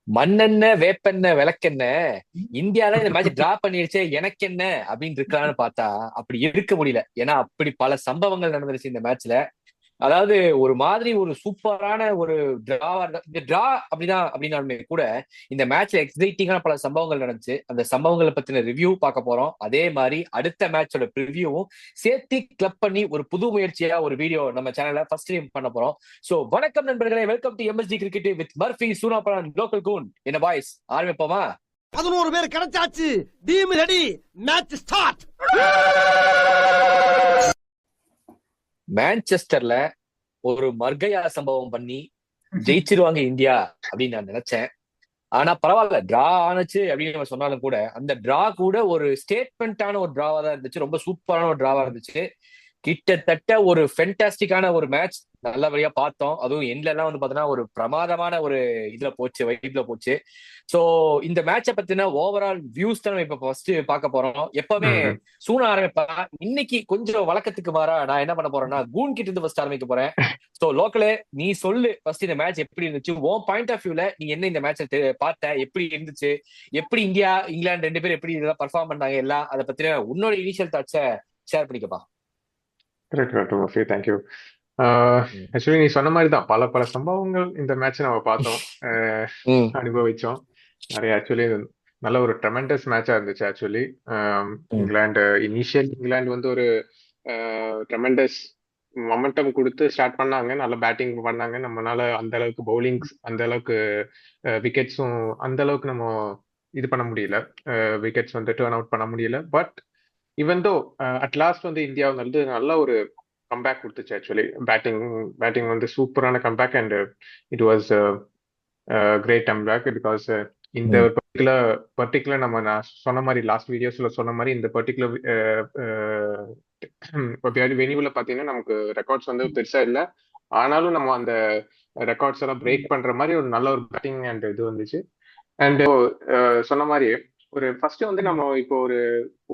மண்ணெண்ண வேப்பெண்ண விளக்கெண்ண இந்தியால இந்த match draw பண்ணிருச்சே எனக்கு என்ன அப்படின்னு இருக்கலாம்னு பார்த்தா அப்படி இருக்க முடியல. ஏன்னா அப்படி பல சம்பவங்கள் நடந்துருச்சு இந்த மேட்ச்ல. அதாவது ஒரு மாதிரி ஒரு சூப்பரான ஒரு டிராவா இந்த டிரா அப்படிதான் அப்படின்னாலுமே கூட இந்த மேட்ச்ல எக்ஸைட்டிங்கான பல சம்பவங்கள் நடந்துச்சு. அந்த சம்பவங்களை பத்தின ரிவ்யூ பார்க்க போறோம். அதே மாதிரி அடுத்த மேட்சோட ரிவ்யூவும் சேர்த்து கிளப் பண்ணி ஒரு புது முயற்சியா ஒரு வீடியோ நம்ம சேனல்ல ஃபர்ஸ்ட் டைம் பண்ண போறோம். சோ வணக்கம் நண்பர்களே, welcome to MST cricket with Murphy சூனாபரான் லோக்கல் கூன். என்ன பாய்ஸ், ஆரம்பிப்போமா? 11 பேர் கிடைச்சாச்சு. Team ready. Match start. மான்செஸ்டர்ல ஒரு மர்கையா சம்பவம் பண்ணி ஜெயிச்சிருவாங்க இந்தியா அப்படின்னு நான் நினைச்சேன். ஆனா பரவாயில்ல, டிரா ஆனுச்சு அப்படின்னு நம்ம சொன்னாலும் கூட அந்த டிரா கூட ஒரு ஸ்டேட்மெண்டான ஒரு டிராவா தான் இருந்துச்சு. ரொம்ப சூப்பரான ஒரு டிராவா இருந்துச்சு. கிட்டத்தட்ட ஒரு ஃபென்டாஸ்டிக்கான ஒரு மேட்ச் நல்லபடியா பார்த்தோம். அதுவும் எண்ட்ல எல்லாம் வந்து பாத்தீங்கன்னா ஒரு பிரமாதமான ஒரு இதுல போச்சு, வைப்ல போச்சு. சோ இந்த மேட்சை பத்தின ஓவரால் வியூஸ் தான் நம்ம இப்ப ஃபர்ஸ்ட் பார்க்க போறோம். எப்பவுமே ம். சூனா ஆரம்பிப்பா. இன்னைக்கு கொஞ்சம் வழக்கத்துக்கு மாறா நான் என்ன பண்ண போறேன்னா கூன் கிட்ட இருந்து ஃபர்ஸ்ட் ஆரம்பிக்க போறேன். சோ லோக்கலே நீ சொல்லு ஃபர்ஸ்ட் இந்த மேட்ச் எப்படி இருந்துச்சு, உன் பாயிண்ட் ஆஃப் வியூல நீ என்ன இந்த மேட்சை பார்த்த, எப்படி இருந்துச்சு, எப்படி இந்தியா இங்கிலாந்து ரெண்டு பேரும் எப்படி இதெல்லாம் பர்ஃபார்ம் பண்ணாங்க, எல்லாம் அதை பத்தின உன்னோட இனிஷியல் தாட்ஸை ஷேர் பண்ணிக்கப்பா. Correct, correct mostly. தேங்க்யூ. ம். ஆக்சுவலி நீ சொன்ன மாதிரி தான் பல பல சம்பவங்கள் இந்த மேட்ச் நம்ம பார்த்தோம், ம். அனுபவிச்சோம் நிறைய. ஆக்சுவலி நல்ல ஒரு ட்ரெமெண்டஸ் மேட்சா இருந்துச்சு. ஆக்சுவலி ம். இங்கிலாந்து வந்து ஒரு ட்ரெமெண்டஸ் மொமெண்டம் கொடுத்து ஸ்டார்ட் பண்ணாங்க. நல்ல பேட்டிங் பண்ணாங்க. நம்மனால அந்த அளவுக்கு பவுலிங்ஸ், அந்த அளவுக்கு விக்கெட்ஸும் அந்த அளவுக்கு நம்ம இது பண்ண முடியல. விக்கெட்ஸ் வந்து டேர்ன் அவுட் பண்ண முடியல. But even though at last வந்து இந்தியா வந்து நல்ல ஒரு கம்பேக் கொடுத்துச்சு. ஆக்சுவலி பேட்டிங் வந்து சூப்பரான comeback. And it was great comeback. Because இந்த ம். பர்டிகுலர் நம்ம நான் சொன்ன மாதிரி லாஸ்ட் வீடியோஸ்ல சொன்ன மாதிரி இந்த பர்டிகுலர் வெனியூல பாத்தீங்கன்னா நமக்கு ரெக்கார்ட்ஸ் வந்து பெருசா இல்லை. ஆனாலும் நம்ம அந்த ரெக்கார்ட்ஸ் எல்லாம் பிரேக் பண்ற மாதிரி ஒரு நல்ல ஒரு பேட்டிங் அண்ட் இது வந்துச்சு. அண்ட் சொன்ன மாதிரி ஒரு ஃபர்ஸ்ட் வந்து நம்ம இப்போ ஒரு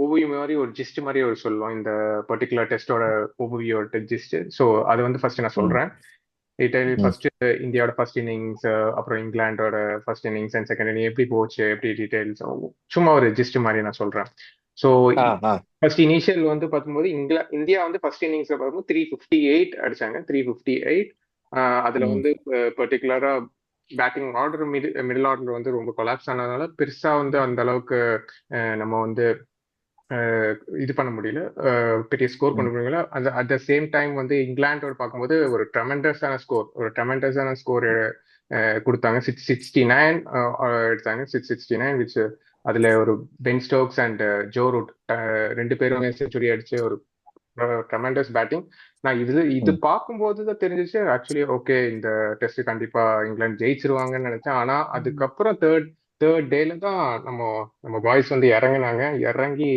ஓவிய மாதிரி ஒரு ஜிஸ்ட் மாதிரி ஒரு சொல்லுவோம். இந்த பர்டிகுலர் டெஸ்டோட ஓவியோட ஜிஸ்ட். ஸோ அது வந்து ஃபர்ஸ்ட் நான் ம். சொல்றேன். டீடைல் ம். ஃபர்ஸ்ட் இந்தியாவோட ஃபர்ஸ்ட் இன்னிங்ஸ், அப்புறம் இங்கிலாண்டோட first innings and second inning எப்படி போச்சு, எப்படி டீடைல்ஸ், சும்மா ஒரு ஜிஸ்ட் மாதிரி நான் சொல்றேன். ஸோ ஆ. ஆ. ஃபர்ஸ்ட் இனிஷியல் வந்து பார்க்கும்போது இந்தியா வந்து ஃபர்ஸ்ட் இன்னிங்ஸ்ல பார்க்கும்போது 358 அடிச்சாங்க. 358. அதுல ம். வந்து பர்டிகுலரா பேட்டிங் ஆர்டர் மிடில் ஆர்டர் வந்து ரொம்ப கொலாப்ஸ் ஆனதுனால பெருசா வந்து அந்த அளவுக்கு நம்ம வந்து இது பண்ண முடியல. பெரிய ஸ்கோர் பண்ண ம். முடியல. அந்த அட் த சேம் டைம் வந்து இங்கிலாண்டோட பார்க்கும்போது ஒரு ட்ரெமெண்டஸான ஸ்கோர் கொடுத்தாங்க. 669 எடுத்தாங்க. 669 விச் அதுல ஒரு Ben Stokes and Joe Root ரெண்டு பேருமே செஞ்சுரி அடிச்சு ஒரு ட்ரெமெண்டஸ் பேட்டிங். நான் இது ம். பார்க்கும்போது தான் தெரிஞ்சிச்சு ஆக்சுவலி ஓகே இந்த டெஸ்ட் கண்டிப்பா இங்கிலாந்து ஜெயிச்சிருவாங்கன்னு நினைச்சேன். ஆனா அதுக்கப்புறம் தேர்ட் டேல தான் நம்ம நம்ம பாய்ஸ் வந்து இறங்கி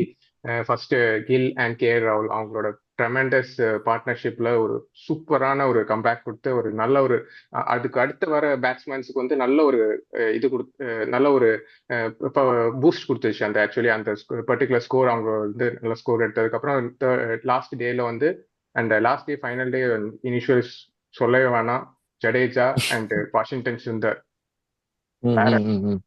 ஃபர்ஸ்ட் கில் அண்ட் கே ராகுல் அவங்களோட ட்ரெமெண்டஸ் பார்ட்னர்ஷிப்ல ஒரு சூப்பரான ஒரு கம்பேக் கொடுத்து ஒரு நல்ல ஒரு அதுக்கு அடுத்து வர பேட்ஸ்மேன்ஸுக்கு வந்து நல்ல ஒரு இது கொடுத்து நல்ல ஒரு பூஸ்ட் கொடுத்துச்சு. அந்த ஆக்சுவலி அந்த பர்டிகுலர் ஸ்கோர் அவங்க வந்து நல்ல ஸ்கோர் எடுத்ததுக்கு அப்புறம் லாஸ்ட் டேல வந்து and last day final day initials சொல்லவே வேணாம். ஜடேஜா அண்ட் வாஷிங்டன் சுந்தர் ம். வேற ம். ம்.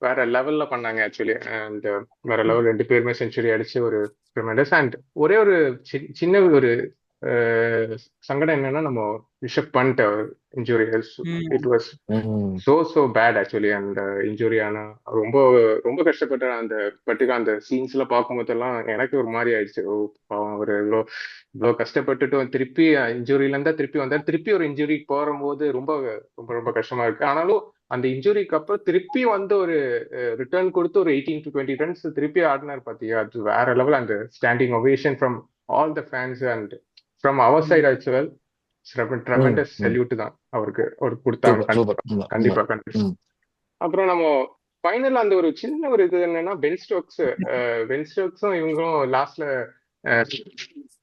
வேற லெவல்ல பண்ணாங்க ஆக்சுவலி. அண்ட் வேற லெவல் ரெண்டு பேருமே செஞ்சுரி அடிச்சு ஒரு ட்ரெமெண்டஸ். அண்ட் ஒரே ஒரு சின்ன ஒரு சங்கடம் என்னன்னா நம்ம Rishabh Pant injury. It was hmm. So bad actually. அந்த இன்ஜுரி ஆனா ரொம்ப ரொம்ப கஷ்டப்பட்ட அந்த பர்டிகுலர் அந்த சீன்ஸ்ல பார்க்கும்போதெல்லாம் எனக்கு ஒரு மாதிரி ஆயிடுச்சு. ஓ பாவம், அவர் இவ்வளோ கஷ்டப்பட்டுட்டு திருப்பி இன்ஜுரியில இருந்தா திருப்பி வந்தார். திருப்பி ஒரு இன்ஜுரி போகும்போது ரொம்ப ரொம்ப ரொம்ப கஷ்டமா இருக்கு. ஆனாலும் அந்த இன்ஜுரிக்கு அப்புறம் திருப்பி வந்து ஒரு ரிட்டர்ன் கொடுத்து ஒரு 18 to 20 ரன்ஸ் திருப்பி ஆடினார் பாத்தியா. அது வேற லெவல். அந்த standing ovation from all the fans and from our side also well. ம். ட்ரெமெண்டஸ் ம். செல்யூட் தான் அவருக்கு கொடுத்தாங்க. Super, super. கண்டிப்பா உண்மை, உண்மை. கண்டிப்பா கண்டிப்பா. ம். அப்புறம் நம்ம ஃபைனல் அந்த ஒரு சின்ன ஒரு இது என்னன்னா பென் ஸ்டோக்ஸும் இவங்களும் லாஸ்ட்ல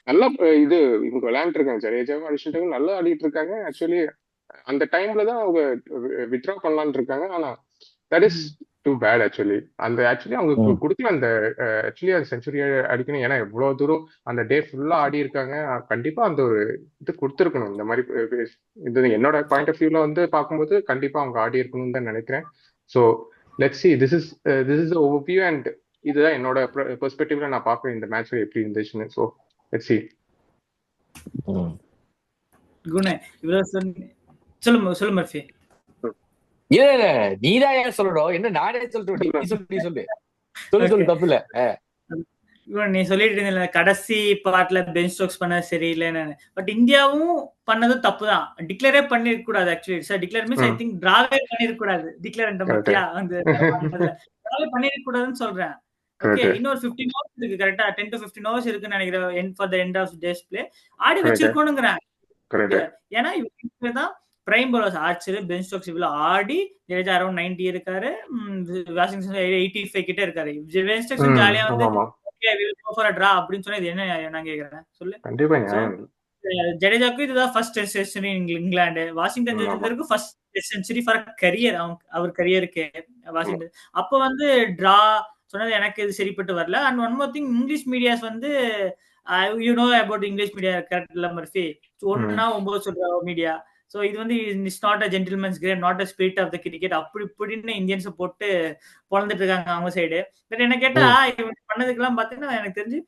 நல்லா இது இவங்க விளையாண்டு இருக்காங்க. ஜடேஜாவும் அடிச்சுட்டாங்க, நல்லா ஆடிட்டு இருக்காங்க. ஆக்சுவலி அந்த டைம்ல தான் அவங்க வித்ட்ரா பண்ணலான்னு இருக்காங்க. ஆனா that is too bad actually. அந்த ஆக்சுவலி அவங்க ம். கொடுக்கல அந்த ஆக்சுவலி அந்த செஞ்சுரி அடிக்கணும். ஏன்னா எவ்வளவு தூரம் அந்த டே ஃபுல்லா ஆடி இருக்காங்க. கண்டிப்பா அந்த ஒரு இது கொடுத்துருக்கணும். இந்த மாதிரி இது என்னோட பாயிண்ட் ஆஃப் வியூல வந்து பார்க்கும்போது கண்டிப்பா அவங்க ஆடி இருக்கணும்னு தான் நினைக்கிறேன். So let's see. This is overview and இதுதான் என்னோட பெர்ஸ்பெக்டிவ்ல நான் பார்க்குறேன் இந்த மேட்ச் எப்படி இருந்துச்சுன்னு. So let's see. குண இவ்வளவு சொல்லு மர்ஃபி. இல்ல நீதான் ஏன் சொல்லணும், என்ன நானே சொல்றேன், நீ சொல்லு தப்பு இல்ல. நீ சொல்லிட்டு இருந்தீங்க கடைசி பார்ட்ல பென் ஸ்டோக்ஸ் பண்ண சரியில்லைன்னு. பட் இந்தியாவும் பண்ணது தப்பு தான். டிக்ளேரே பண்ணிருக்க கூடாது. Actually sir declare means I think டிராவே பண்ணிருக்க கூடாது. டிக்ளேர் மத்தியா அந்த டிராவே பண்ணிருக்க கூடாதுன்னு சொல்றேன். ஓகே, இன்னொரு 15 hours இருக்கு. கரெக்டா 10 to 15 hours இருக்குன்னு நினைக்கிறேன் for the end of days play. ஆடி வச்சிருக்கணுங்கிறேன். ஏன்னா இவங்கதான் prime bowlers. Archer, Ben Stokes இவ்வளவு ஆடி, ஜடேஜா அரௌண்ட் 90 இருக்காரு, வாஷிங்டன் 85 கிட்ட இருக்காரு. பென் ஸ்டோக்ஸ் ஜாலியா வந்து அப்படின்னு சொன்னா இது என்ன நான் கேக்குறேன் சொல்லு. ஜடேஜாக்கு இதுதான் first test century England. Washington சுந்தருக்கு first test century for career, அவர் கரியருக்கு வாஷிங்டன். அப்ப வந்து டிரா சொன்னது எனக்கு இது சரிப்பட்டு வரல. And one more thing, English medias வந்து you know about English media கரெக்ட்ல மர்ஃபி, 1-9 சொல்ற மீடியா. ஸோ இது வந்து it's not a gentleman's game, not a spirit of the cricket அப்படி இப்படின்னு இந்தியன்ஸை போட்டு பொழந்துட்டு இருக்காங்க அவங்க சைடு. பட் என்ன கேட்டா இவங்க பண்ணதுக்கெல்லாம் பார்த்தீங்கன்னா எனக்கு தெரிஞ்சு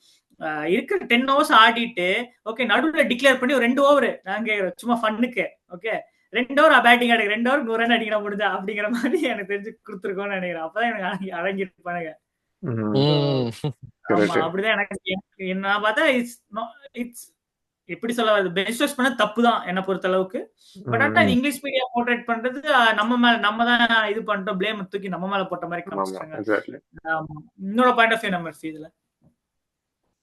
இருக்கிற 10 hours ஆடிட்டு ஓகே நடுவில் டிக்ளேர் பண்ணி ஒரு 2 over நான் கேட்குறேன் சும்மா ஃபன்னுக்கு. ஓகே 2 over பேட்டிங் அடிக்க 2 over 100 run அடிக்கிற முடிஞ்சா அப்படிங்கிற மாதிரி எனக்கு தெரிஞ்சு கொடுத்துருக்கோன்னு நினைக்கிறேன். அப்பதான் எனக்கு அடங்கிருப்பானுங்க. அப்படிதான் எனக்கு நான் பார்த்தா இட்ஸ் எப்படி சொல்ல வருது, பென் ஸ்டோக்ஸ் பண்ண தப்பு தான் என்ன பொறுத்த அளவுக்கு. பட் ஆனா இங்கிலீஷ் மீடியா போர்ட்ரேட் பண்றது நம்ம தான் இது பண்ணிட்டோம், பிளேம் தூக்கி நம்ம மேல போட்ட மாதிரி காமிச்சாங்க. என்னோட பாயிண்ட் ஆஃப் வியூ நம்ம இதுல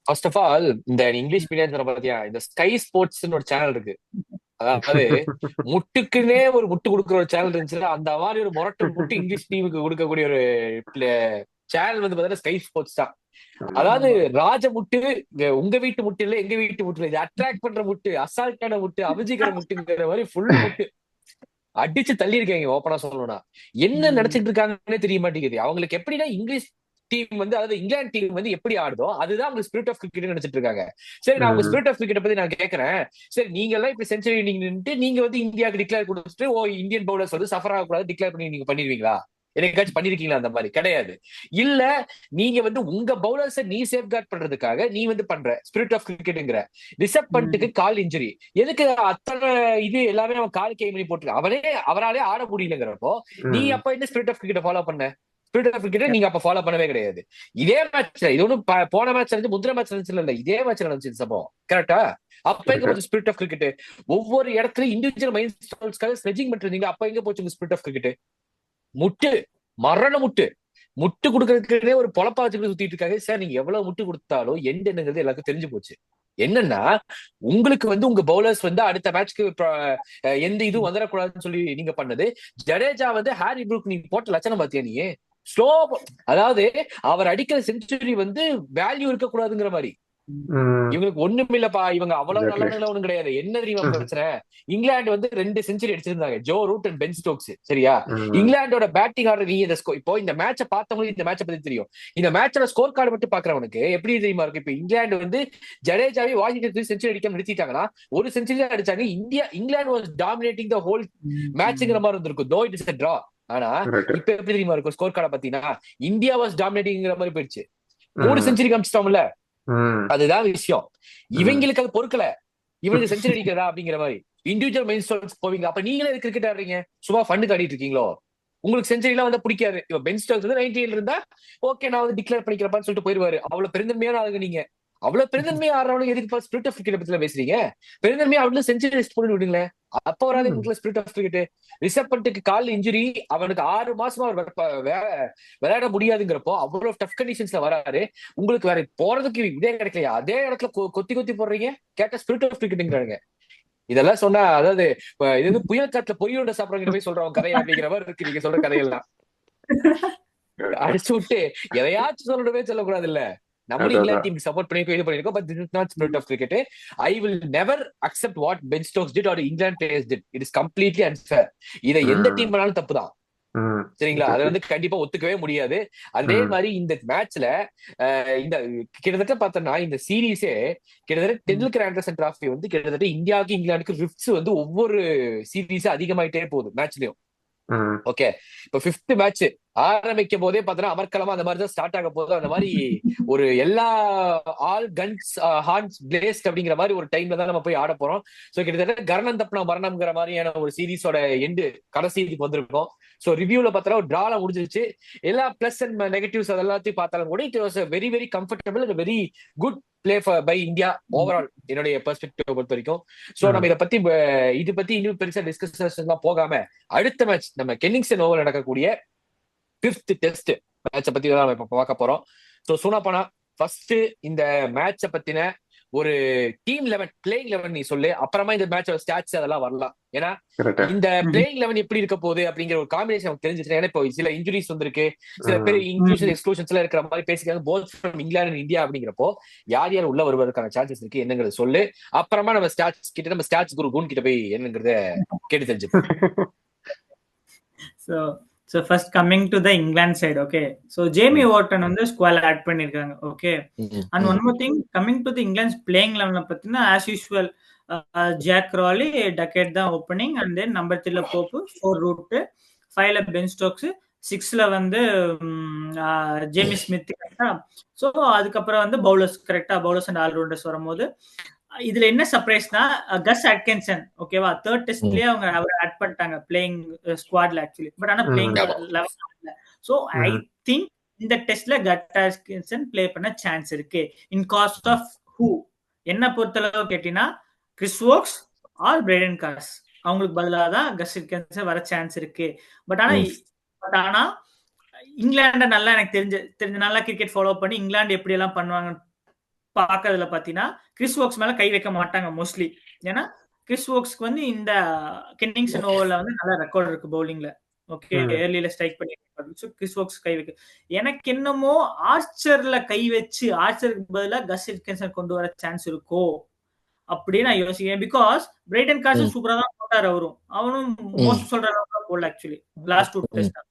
ஃபர்ஸ்ட் ஆஃப் ஆல் இந்த இங்கிலீஷ் மீடியா பாத்தியா, இந்த ஸ்கை ஸ்போர்ட்ஸ் ஒரு சேனல் இருக்கு. அதாவது முட்டுக்குன்னே ஒரு முட்டு கொடுக்குற ஒரு சேனல் இருந்துச்சுன்னா அந்த மாதிரி ஒரு முரட்டு முட்டு இங்கிலீஷ் டீமுக்கு கொடுக்கக்கூடிய ஒரு சேனல் வந்து பாத்தீங்கன்னா ஸ்கை ஸ்போர்ட்ஸ் தான். அதாவது ராஜ முட்டு, உங்க வீட்டு முட்டு இல்ல எங்க வீட்டு முட்டு, இது அட்ராக்ட் பண்ற முட்டு, அசால்ட்டான முட்டு, அபிஜிக்கிற முட்டுங்கிற மாதிரி ஃபுல் முட்டு அடிச்சு தள்ளி இருக்காங்க. ஓப்பனா சொல்லணும்னா என்ன நினைச்சிட்டு இருக்காங்கன்னே தெரிய மாட்டேங்குது அவங்களுக்கு. எப்படின்னா இங்கிலீஷ் டீம் வந்து, அதாவது இங்கிலாந்து டீம் வந்து எப்படி ஆடுதோ அதுதான் அவங்க ஸ்பிரிட் ஆஃப் கிரிக்கெட் நினைச்சிட்டு இருக்காங்க. சரி, நான் உங்க ஸ்பிரிட் ஆஃப் கிரிக்கெட் பத்தி நான் கேட்கறேன். சரி, நீங்க எல்லாம் இப்ப செஞ்சுரி நீங்க வந்து இந்தியாவுக்கு டிக்ளேர் கொடுத்துட்டு இந்தியன் பவுலர்ஸ் வந்து சஃபர் ஆகக்கூடாது டிக்ளேர் பண்ணி நீங்க பண்ணிடுவீங்களா? என்னைக்காச்சும் பண்ணிருக்கீங்களா அந்த மாதிரி? கிடையாது. இல்ல நீங்க வந்து உங்க பவுலர்ஸை நீ சேஃப்கார்ட் பண்றதுக்காக நீ வந்து பண்ற ஸ்பிரிட் ஆஃப் கிரிக்கெட்ங்கிற. ரிஷப் பண்ட்டுக்கு கால் இன்ஜுரி, எதுக்கு அத்தனை இது எல்லாமே அவன் கால் கை பண்ணி போட்டுருக்க, அவராலே ஆட முடியலங்கிறப்போ நீ அப்ப என்ன ஸ்பிரிட் ஆஃப் கிரிக்கெட் ஃபாலோ பண்ண? ஸ்பிரிட் ஆஃப் கிரிக்கெட் நீங்க அப்ப ஃபாலோ பண்ணவே கிடையாது. இதே மேட்ச்ல இது ஒன்னும் போன மேட்ச்ல இருந்து முந்திர மேட்ச் இருந்துச்சு இல்ல, இதே மேட்ச்ல நடந்துச்சு சம்பவம். கரெக்டா? அப்ப எங்க போச்சு ஸ்பிரிட் ஆஃப் கிரிக்கெட்? ஒவ்வொரு இடத்துல இண்டிவிஜுவல் மைண்ட் ஸ்டோன்ஸ்க்காக ஸ்லெட்ஜிங் பண்ணிருந்தீங்க. அப்ப எங்க போச்சு ஸ்பிரிட் ஆஃப் கிரிக்கெட்? முட்டு, மரண முட்டு கொடுக்கறதுக்குன்னே ஒரு பொழப்பா வச்சுக்கிட்டு சுத்திட்டு இருக்காங்க. சார் நீங்க எவ்வளவு முட்டு கொடுத்தாலும் என்னங்கிறது எல்லாருக்கும் தெரிஞ்சு போச்சு. என்னன்னா உங்களுக்கு வந்து உங்க பவுலர்ஸ் வந்து அடுத்த மேட்ச்க்கு எந்த இதுவும் வந்துடக்கூடாதுன்னு சொல்லி நீங்க பண்ணது. ஜடேஜா வந்து ஹாரி ப்ரூக் நீ போட்ட லட்சணம் பாத்தியா நீ? ஸ்லோ, அதாவது அவர் அடிக்கிற செஞ்சுரி வந்து வேல்யூ இருக்கக்கூடாதுங்கிற மாதிரி. இவங்களுக்கு ஒண்ணும் இல்லப்பா, இவங்க அவ்வளவு நல்ல ஒண்ணும் கிடையாது. என்ன தெரியுமா பிரச்சனை? இங்கிலாந்து வந்து 2 செஞ்சுரி அடிச்சிருந்தாங்க, Joe Root and Ben Stokes. சரியா? இங்கிலாந்தோட பேட்டிங் ஆர்டர் நீ இப்போ இந்த மேட்சை பார்த்தவங்களுக்கு இந்த மேட்சை பத்தி தெரியும். இந்த மேட்சோட ஸ்கோர் கார்டு மட்டும் பாக்குறவனுக்கு எப்படி தெரியுமா இருக்கு? இப்ப இங்கிலாந்து வந்து ஜடேஜாவே வாஷிங்டன் செஞ்சுரி அடிக்காம நிறுத்திட்டாங்கன்னா ஒரு செஞ்சுரி தான் அடிச்சாங்க. England was dominating the whole மேட்ச்ங்கிற மாதிரி இருந்திருக்கும், though it is a draw. ஆனா இப்ப எப்படி தெரியுமா இருக்கும் ஸ்கோர் கார்டை பாத்தீங்கன்னா? இந்தியா வாஸ் டாமினேட்டிங்கிற மாதிரி போயிடுச்சு. 3 செஞ்சுரி காமிச்சிட்டோம்ல, அதுதான் விஷயம். இவங்களுக்கு அது பொறுக்கல, இவங்களுக்கு செஞ்சுரி அடிக்கிறதா அப்படிங்கிற மாதிரி இண்டிவிஜுவல் மைண்ட் ஸ்டோன்ஸ் போவீங்க. அப்ப நீங்களே கிரிக்கெட் ஆடுறீங்க, சும்மா ஃபண்டுக்கு ஆடிட்டு இருக்கீங்களோ? உங்களுக்கு செஞ்சுரி எல்லாம் வந்து பிடிக்காது. இப்ப பென் ஸ்டோக்ஸ் வந்து 90 இருந்தா ஓகே நான் வந்து டிக்ளேர் பண்ணிக்கிறப்பான்னு சொல்லிட்டு போயிருவாரு. அவ்வளவு பெருந்தன்மையான ஆளுங்க நீங்க. அவ்வளவு பெருந்தன்மையா ஆடுறவனுக்கு எதுக்கு ஸ்பிரிட் ஆஃப் கிரிக்கெட் பத்தி பேசுறீங்க? பெருந்தன்மையா அவனுக்கு செஞ்சுரி லிஸ்ட் போட்டு விடுங்களேன், அப்ப வராது உங்களுக்கு ஸ்பிரிட் ஆஃப் கிரிக்கெட். ரிஷப் பண்ட்டுக்கு கால் இன்ஜுரி, அவனுக்கு 6 மாசமா விளையாட முடியாதுங்கிறப்போ அவ்வளவு டஃப் கண்டிஷன்ஸ்ல வராரு. உங்களுக்கு வேற போறதுக்கு இதே கிடைக்கலையா? அதே இடத்துல கொத்தி போடுறீங்க. கேட்ட ஸ்பிரிட் ஆஃப் கிரிக்கெட்ங்கிறாங்க. இதெல்லாம் சொன்னா அதாவது இது வந்து புயல் காட்டுல பொரியுண்ட சாப்பிடுறவங்க போய் சொல்றவங்க கதை அப்படிங்கிற மாதிரி இருக்கு நீங்க சொல்ற கதையெல்லாம். அடிச்சு விட்டு எதையாச்சும் சொல்லணுமே சொல்லக்கூடாது இல்ல. நம்மளும் இங்கிலாந்து டீமுக்கு சப்போர்ட் பண்ணி இது பண்ணிருக்கோம். But this is not spirit of cricket. I will never accept what Ben Stokes did or England players did. It is completely unfair. இதை எந்த டீம் பண்ணாலும் தப்பு தான். சரிங்களா? அதை வந்து கண்டிப்பா ஒத்துக்கவே முடியாது. அதே மாதிரி இந்த மேட்ச்ல இந்த கிட்டத்தட்ட பார்த்தோம்னா இந்த சீரீஸே கிட்டத்தட்ட டெண்டுல்கர் ஆண்டர்சன் டிராஃபி வந்து கிட்டத்தட்ட இந்தியாவுக்கு இங்கிலாந்துக்கு ரிஃப்ட்ஸ் வந்து ஒவ்வொரு சீரீஸும் அதிகமாயிட்டே போகுது மேட்ச்லயும். ம். ஓகே, இப்ப 5th மேட்ச் ஆரம்பிக்கும் போதே பாத்தீங்கன்னா அமர்க்கலமா அந்த மாதிரி தான் ஸ்டார்ட் ஆக போகுது. அந்த மாதிரி ஒரு எல்லா ஆல் கன்ஸ் ஹார்ன்ஸ் பிளேஸ்ட் அப்படிங்கிற மாதிரி ஒரு டைம்ல தான் நம்ம போய் ஆட போறோம். சோ கிட்டத்தட்ட கரணம் தப்பன மரணம்ங்கிற மாதிரியான ஒரு சீரீஸோட எண்டு கடைசி இதுக்கு வந்திருக்கோம். சோ ரிவ்யூல பார்த்தா ஒரு டிரால முடிஞ்சிருச்சு. எல்லா பிளஸ் அண்ட் நெகட்டிவ்ஸ் அதெல்லாத்தையும் பார்த்தாலும் கூட it was very very comfortable, very good play by India overall, என்னுடைய பெர்ஸ்பெக்டிவ் பொறுத்த வரைக்கும். சோ நம்ம இது பத்தி இன்னும் பெருசா டிஸ்கஷன் போகாம அடுத்த மேட்ச் நம்ம கென்னிங்ஸ்டன் ஓவல் நடக்கக்கூடிய 5th டெஸ்ட் மேட்சை பத்தி தான் நம்ம இப்ப பார்க்க போறோம். சோ சூனாபானா, ஃபர்ஸ்ட் இந்த மேட்சை பத்தின ஒரு டீம் 11 பிளேயிங் 11 நீ சொல்லு, அப்புறமா இந்த மேட்சோட ஸ்டாட்ஸ் அதெல்லாம் வரலாம். ஏன்னா இந்த பிளேயிங் 11 எப்படி இருக்க போகுது அப்படிங்கிற ஒரு காம்பினேஷன் நமக்கு தெரிஞ்சிச்சு. ஏன்னா இப்போ சில இன்ஜுரிஸ் வந்திருக்கு, சில பேர் இன்க்ளூஷன் எக்ஸ்க்ளூஷன்ஸ் எல்லாம் இருக்கிற மாதிரி பேசிக்காங்க, both from England and India. அப்படிங்கிறப்போ யார் யார் உள்ள வருவதற்கான சான்சஸ் இருக்கு என்னங்கிறத சொல்லு. அப்புறமா நம்ம ஸ்டாட்ஸ் குரு கூன் கிட்ட போய் என்னங்கிறத கேட்டு தெரிஞ்சுப்போம். So first coming to the England side, okay. So Jamie Wharton வந்து squad add பண்ணிருக்காங்க, okay. And one more thing, coming to the England's playing 11 பத்தினா as usual Jack Crowley Duckett தான் opening, and then number 3ல Pope, 4 Root, 5ல Ben Stokes, 6ல வந்து Jamie Smith கரெக்டா. So அதுக்கப்புறம் வந்து bowlers கரெக்டா, bowlers and all-rounders வரும்போது இதுல என்ன சர்ப்ரைஸ்னா கஸ் அட்கின்சன், ஓகேவா, 3rd டெஸ்ட்லயே அவங்க அவரை ஆட் பண்ணிட்டாங்க பிளேயிங் ஸ்குவாட்ல ஆக்சுவலி, பட் ஆனா பிளேயிங் 11. ஸோ ஐ திங்க் இந்த டெஸ்ட்ல கஸ் அட்கின்சன் பிளே பண்ண சான்ஸ் இருக்கு. இன் காஸ்ட் ஆஃப் ஹூ என்ன பொறுத்தளவு கேட்டீங்கன்னா Chris Woakes or Brydon Carse, அவங்களுக்கு பதிலாக தான் கஸ் அட்கின்சன் வர சான்ஸ் இருக்கு. பட் ஆனா இங்கிலாண்ட நல்லா எனக்கு தெரிஞ்ச நல்லா கிரிக்கெட் ஃபாலோ பண்ணி இங்கிலாந்து எப்படி எல்லாம் பண்ணுவாங்க பாக்கிறதுல பாத்தீங்கன்னா கிறிஸ் வோக்ஸ் மேல கை வைக்க மாட்டாங்க மோஸ்ட்லி. ஏன்னா கிறிஸ் வோக்ஸ்க்கு வந்து இந்த கென்னிங்ஸ்டன் ஓவர்ல வந்து நல்ல ரெக்கார்ட் இருக்கு பவுலிங்ல, ஓகே, ஏர்லியில ஸ்ட்ரைக் பண்ணி. கிறிஸ் வோக்ஸ் கை வைக்க எனக்கு என்னமோ ஆர்ச்சர்ல கை வச்சு ஆர்ச்சருக்கு பதிலாக கஸ் அட்கின்சன் கொண்டு வர சான்ஸ் இருக்கோ அப்படின்னு நான் யோசிக்கிறேன். பிகாஸ் பிரைடன் காஸ் சூப்பரா தான் போட்டாரு, அவனும் மோஸ்ட் சொல்ற அளவுக்கு தான் போடல ஆக்சுவலி லாஸ்ட் 2 டெஸ்ட்.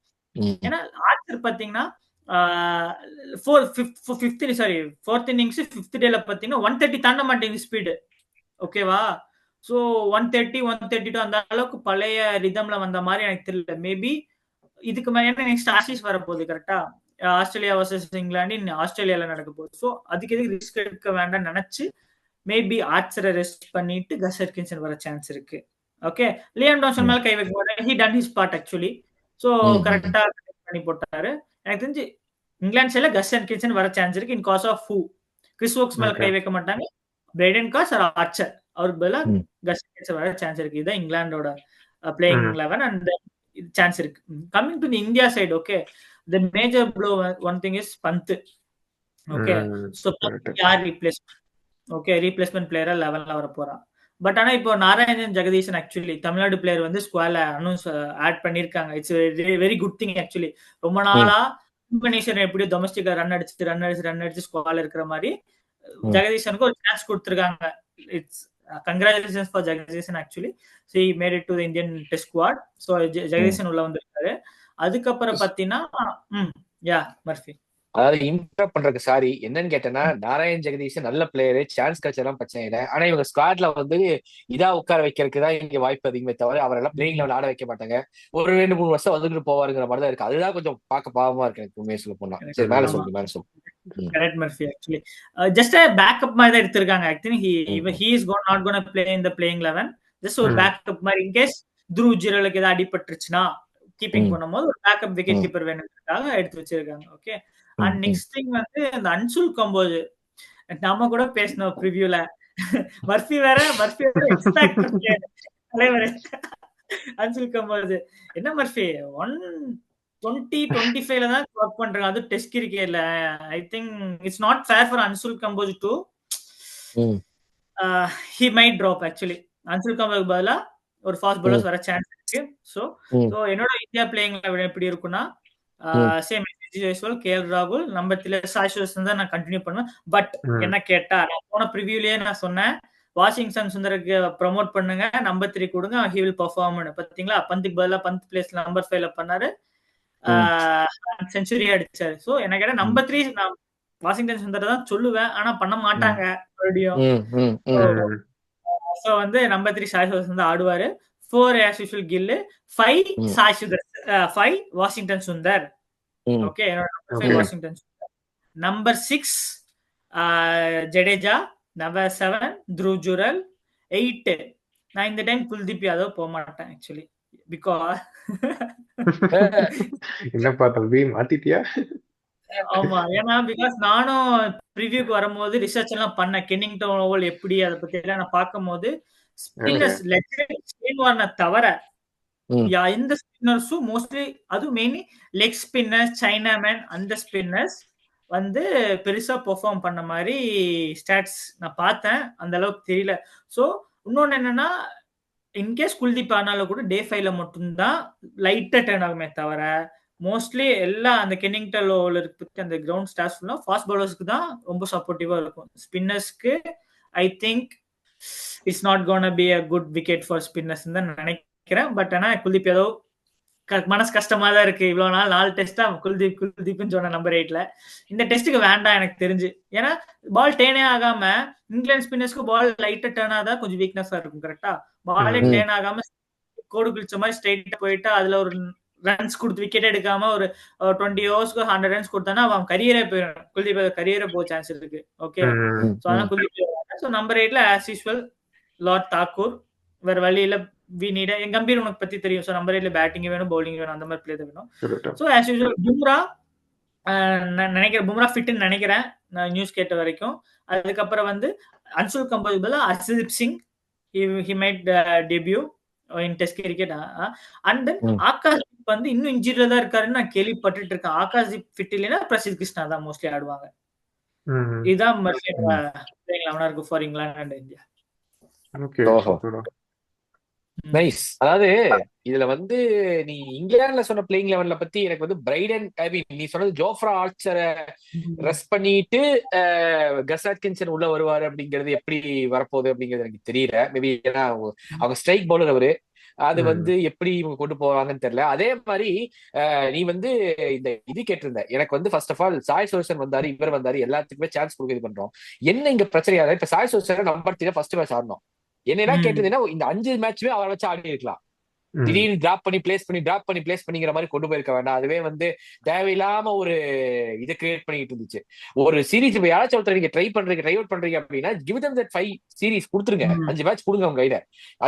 ஏன்னா ஆர்ச்சர் பாத்தீங்கன்னா 4th இன்னிங்ஸ் 5th டேல பாத்தீங்கன்னா 130 தாண்ட மாட்டேங்குது ஸ்பீடு, ஓகேவா. சோ 130 132 அந்த அளவுக்கு பழைய ரிதம்ல வந்த மாதிரி எனக்கு தெரியல. மேபி இதுக்கு மேல நெக்ஸ்ட் ஆஷிஸ் வர போகுது கரெக்டா, ஆஸ்திரேலியா வர்சஸ் இங்கிலாந்து ஆஸ்திரேலியால நடக்க போகுது. சோ அதுக்கு எதுக்கு ரிஸ்க் எடுக்க வேண்டாம் நினைச்சு மேபி ஆர்ச்சரை ரெஸ்ட் பண்ணிட்டு கஸ் அட்கின்சன் வர சான்ஸ் இருக்கு. ஓகே, லியாம் டான்சன் மேல கை வைக்க மாட்டாங்க, he ton his part actually. So கரெக்டா பண்ணி போட்டாரு. எனக்கு தெரிஞ்சு இங்கிலாந்து சைடுல கஸ் அட்கின்சன் வர சான்ஸ் இருக்கு. In case of who Chris Woakes மேல கை வைக்க மாட்டாங்க, பிரைடன் காஸ் ஆர் ஆர்ச்சர் அவருக்கு பதிலா கஸ் அட்கின்சன் வர சான்ஸ் இருக்கு. இதுதான் இங்கிலாந்தோட பிளேயிங் 11 அண்ட் சான்ஸ் இருக்கு. Coming to the India side, okay, the major blow one thing is Pant, okay. So யார் ரீப்ளேஸ்மென்ட், ஓகே, ரீப்ளேஸ்மென்ட் பிளேயரா 11ல வர போறான். பட் ஆனா இப்போ நாராயணன் ஜெகதீசன் ஆக்சுவலி தமிழ்நாடு பிளேயர் வந்து ஸ்குவாட்ல அனௌன்ஸ் ஆட் பண்ணிருக்காங்க. It's very good thing actually. ரொம்ப நாளா காம்பினேஷன் எப்படியோ டொமஸ்டிக்ல ரன் அடிச்சு ஸ்குவாட்ல இருக்கிற மாதிரி ஜெகதீசனுக்கு ஒரு சான்ஸ் கொடுத்திருக்காங்க. It's congratulations for Jagadeesan actually. So he made it to the Indian test squad. So Jagadeesan உள்ள வந்திருக்காரு. அதுக்கப்புறம் பாத்தீங்கன்னா யா மர்ஃபி, அதாவது இம்ப்ரூவ் பண்றதுக்கு சாரி என்னன்னு கேட்டேன்னா, நாராயண் ஜெகதீஷ் நல்ல பிளேயரு, சான்ஸ் கிடைச்சதெல்லாம் பிரச்சனை இல்லை. ஆனா இவங்க ஸ்குவாட்ல வந்து இதா உட்கார வைக்கிறதுக்கு தான் இங்க வாய்ப்பு அதிகமே தவிர அவரெல்லாம் பிளேயிங் லெவல் ஆட வைக்க மாட்டாங்க. ஒரு 2-3 வருஷம் வந்துட்டு போவாருங்கிற மாதிரி தான் இருக்கு. அதுதான் கொஞ்சம் பார்க்க பாவமா இருக்கு எனக்கு உண்மையை சொல்ல போனா. சரி, மேல சொல்லு. Correct Murphy, actually just backup மாதிரி தான் எடுத்திருக்காங்க. Actually he is not going to play in the playing 11, just ஒரு பேக்கப் மாதிரி இன் கேஸ் த்ரூ ஜிரலுக்கு ஏதாவது அடிபட்டுருச்சுன்னா கீப்பிங் பண்ணும்போது ஒரு பேக்கப் விக்கெட் கீப்பர் வேணும்ன்றதுக்காக எடுத்து வச்சிருக்காங்க. ஓகே, அண்ட் நெக்ஸ்ட் திங் வந்து இந்த அன்சுல் கம்போஸ் நம்ம கூட பேசணும் ப்ரிவியூல. மர்ஃபி வேற தலைவர் அன்சுல் கம்போஸ் என்ன மர்ஃபி 120-25ல தான் ஒர்க் பண்றாங்க, அது டெஸ்ட் கிரிக்கெட்ல. I think it's not fair for Anshul Kamboj to he might drop actually. Anshul Kamboj பதிலா ஒரு ஃபாஸ்ட் பவுலர்ஸ் வர சான்ஸ் இருக்கு. சோ என்னோட இந்தியா பிளேயிங் எப்படி இருக்குன்னா சேம் கேஎல் ராகுல், நம்பர் 3 சாய் சுதர்சன் தான் நான் கண்டினியூ பண்ணுவேன். பட் என்ன கேட்டா, நான் போன ப்ரிவியூலயே நான் சொன்னேன் வாஷிங்டன் சுந்தருக்கு ப்ரமோட் பண்ணுங்க, நம்பர் 3 கொடுங்க, he will perform. பாத்தீங்களா, பந்துக்கு பதிலா பந்த் பிளேஸ்ல நம்பர் 5ல பண்ணாரு, செஞ்சுரி அடிச்சாரு. சோ என்ன கேட்டா நம்பர் 3 நான் வாஷிங்டன் சுந்தர் தான் சொல்லுவேன், ஆனா பண்ண மாட்டாங்க மறுபடியும். சோ வந்து நம்பர் 3 சாய் சுதர்சன் தான் ஆடுவாரு. 4 as usual Gill, 5 ம், Sai Sugar, 5 Washington Sundar. ம். Okay, என்னோட number 5 okay. Washington Sundar. Number 6 Jadeja. Number 7 Dhruv Jural. 8 நான் இந்த டைம் குல்தீப் யாதவ் போக மாட்டேன் ஆக்சுவலி பிகாஸ் என்னப்பா தம்பி மாத்திட்டியா? ஆமா ஏன்னா பிகாஸ் நானும் ப்ரிவியூக்கு வரும்போது ரிசர்ச் எல்லாம் பண்ணேன் கென்னிங்டன் ஓவல் எப்படி அதை பத்தி எல்லாம் நான் பார்க்கும்போது ஓகே. ஸ்பின்னர்ஸ் லெக் வார்னை தவிர ம். எந்த ஸ்பின்னர்ஸும் மோஸ்ட்லி அதுவும் மெயின்லி லெக் ஸ்பின்னர்ஸ் சைனாமேன் அந்த ஸ்பின்னர்ஸ் வந்து பெருசா பெர்ஃபார்ம் பண்ண மாதிரி ஸ்டாட்ஸ் நான் பார்த்தேன் அந்த அளவுக்கு தெரியல. ஸோ இன்னொன்னு என்னன்னா இன்கேஸ் குல்தீப் ஆனாலும் கூட டே 5ல மட்டும்தான் லைட்டா டர்ன் ஆகுமே தவிர மோஸ்ட்லி எல்லா அந்த கென்னிங்டன் ஓவல் இருக்கு அந்த கிரவுண்ட் ஸ்டார்ஸ் ஃபுல்லா ஃபாஸ்ட் பவுலர்ஸ்க்கு தான் ரொம்ப சப்போர்ட்டிவா இருக்கும். ஸ்பின்னர்ஸ்க்கு I think it's not gonna be a good wicket for spinners தான் நினைக்கிறேன். பட் ஆனா குல்தீப் யாதவ் மனசு கஷ்டமா தான் இருக்கு. இவ்வளவு நாள் 4 டெஸ்டா குல்தீப்னு சொன்ன நம்பர் 8ல இந்த டெஸ்ட்டுக்கு வேண்டாம் எனக்கு தெரிஞ்சு. ஏன்னா பால் டேனே ஆகாம இங்கிலாந்து ஸ்பின்னர்ஸ்க்கு பால் லைட்டா டேர்ன் ஆதா கொஞ்சம் வீக்னஸா இருக்கும். கரெக்டா பாலே ம். டேர்ன் ஆகாம கோடு கிழிச்ச மாதிரி ஸ்ட்ரைட்டா போயிட்டு அதுல ஒரு ரன்ஸ் கொடுத்து விக்கெட் எடுக்காம ஒரு 20 ஓவர்ஸ்க்கு 100 ரன்ஸ் கொடுத்தானா அவன் கரியரே போயிடும். குல்தீப் கரியரே போக சான்ஸ் இருக்கு. ஓகே, ம். ஸோ அதான் குல்தீப். ஸோ நம்பர் 8ல ஆஸ் யூஸ்வல் லார்ட் தாக்கூர். வேற வழியில வி நீட் என் கம்பீர் உனக்கு பத்தி தெரியும். ஸோ நம்பர் 8ல பேட்டிங் வேணும் பவுலிங் வேணும் அந்த மாதிரி பிளேயர் வேணும். சொல்லட்டும். ஸோ ஆஸ் யூஸ்வல் பும்ரா நான் நினைக்கிறேன் பும்ரா ஃபிட்னு நினைக்கிறேன் நான் நியூஸ் கேட்ட வரைக்கும். அதுக்கப்புறம் வந்து அன்சுல் கம்போஸ் பதிலா Harshdeep Singh he might debut in test cricket. And then ம். ஆகாஷ்தீப் வந்து இன்னும் இன்ஜுரியில தான் இருக்காருன்னு நான் கேள்விப்பட்டுட்டு இருக்கேன். ஆகாஷ்தீப் ஃபிட் இல்லைன்னா பிரசித் கிருஷ்ணா தான் மோஸ்ட்லி ஆடுவாங்க. ம். இதுதான் ம். பிளேயிங் 11 இருக்கு for England and India. Okay. ஓஹோ, சூப்பர்டா. நைஸ். அதாவது இதுல வந்து நீ இங்கிலாந்துல சொன்ன பிளேயிங் லெவன்ல பத்தி எனக்கு வந்து பிரைடன் ஐ மீன் நீ சொன்னது ஜோஃப்ரா ஆர்ச்சரை ரெஸ்ட் பண்ணிட்டு கஸ் ஆட்கின்சன் உள்ள வருவாரு அப்படிங்கிறது எப்படி வரப்போகுது அப்படிங்கிறது எனக்கு தெரியல. மேபி ஏன்னா அவங்க ஸ்ட்ரைக் பவுலர் அவரு. அது ம். வந்து எப்படி இவங்க கொண்டு போவாங்கன்னு தெரியல. அதே மாதிரி நீ வந்து இந்த இது கேட்டிருந்த எனக்கு வந்து first of all Sai Sudharsan வந்தாரு இவர் வந்தாரு எல்லாத்துக்குமே சான்ஸ் கொடுக்க இது பண்றோம். என்ன இங்க பிரச்சனையா இப்ப Sai Sudharsan number 3 first match ஆடணும். என்ன கேட்டதுன்னா இந்த 5 மேட்சுமே அவரை வச்சு ஆடி இருக்கலாம். ம். திடீர்னு டிராப் பண்ணி பிளேஸ் பண்ணிங்கிற மாதிரி கொண்டு போயிருக்க வேண்டாம். அதுவே வந்து தேவையில்லாம ஒரு இதை கிரியேட் பண்ணிட்டு இருந்துச்சு. ஒரு சீரீஸ் இப்ப யாராச்சும் ஒருத்தர் நீங்க ட்ரை அவுட் பண்றீங்க அப்படின்னா கிவ் தம் தட் 5 சீரீஸ் கொடுத்துருங்க. 5 மேட்ச் கொடுங்க அவங்க கையில.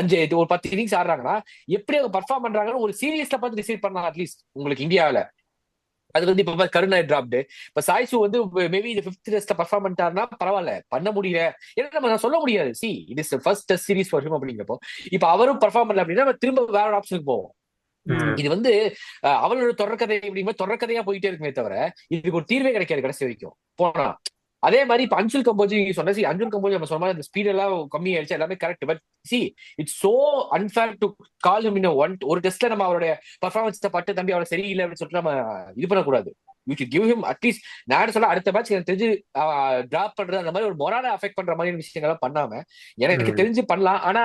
5 ஒரு 10 இன்னிங்ஸ் ஆடுறாங்கன்னா எப்படி அவங்க பர்ஃபார்ம் பண்றாங்கன்னு ஒரு சீரீஸ்ல பார்த்து டிசைட் பண்ணலாம் அட்லீஸ்ட் உங்களுக்கு இந்தியாவில. அது வந்து இப்ப கருணா டிராப்டு இப்ப சாய்சு வந்து மேபி இந்த 5th டெஸ்ட்ல பர்ஃபார்ம் பண்ணிட்டாருன்னா பரவாயில்ல, பண்ண முடியல ஏன்னா நம்ம சொல்ல முடியாது. See it is first test series for him அப்படிங்கிறப்போ இப்ப அவரும் பர்ஃபார்ம் பண்ணல அப்படின்னா நம்ம திரும்ப வேற ஒரு ஆப்ஷனுக்கு போவோம். இது வந்து அவளோட தொடர்கதை அப்படிங்கிற தொடர்கதையா போயிட்டே இருக்குமே தவிர இதுக்கு ஒரு தீர்வே கிடைக்காது கடைசி வரைக்கும் போனா. அதே மாதிரி இப்ப அன்சுல் கம்போஜ் சொன்ன அன்சுல் கம்போஜ் நம்ம சொன்ன மாதிரி அந்த ஸ்பீட் எல்லாம் கம்மி ஆயிடுச்சு எல்லாமே correct. But see it's so unfair to call him in ஒரு டெஸ்ட்ல நம்ம அவருடைய பர்ஃபார்மன்ஸ் பட்டு தம்பி அவரை சரியில்லை அப்படின்னு சொல்லிட்டு நம்ம இது பண்ணக்கூடாது. You should give him at least நான் சொல்ல அடுத்த மேட்ச் எனக்கு தெரிஞ்சு டிராப் பண்றது அந்த மாதிரி ஒரு மொராலை அஃபெக்ட் பண்ற மாதிரி விஷயங்கள்லாம் பண்ணாம எனக்கு தெரிஞ்சு பண்ணலாம். ஆனா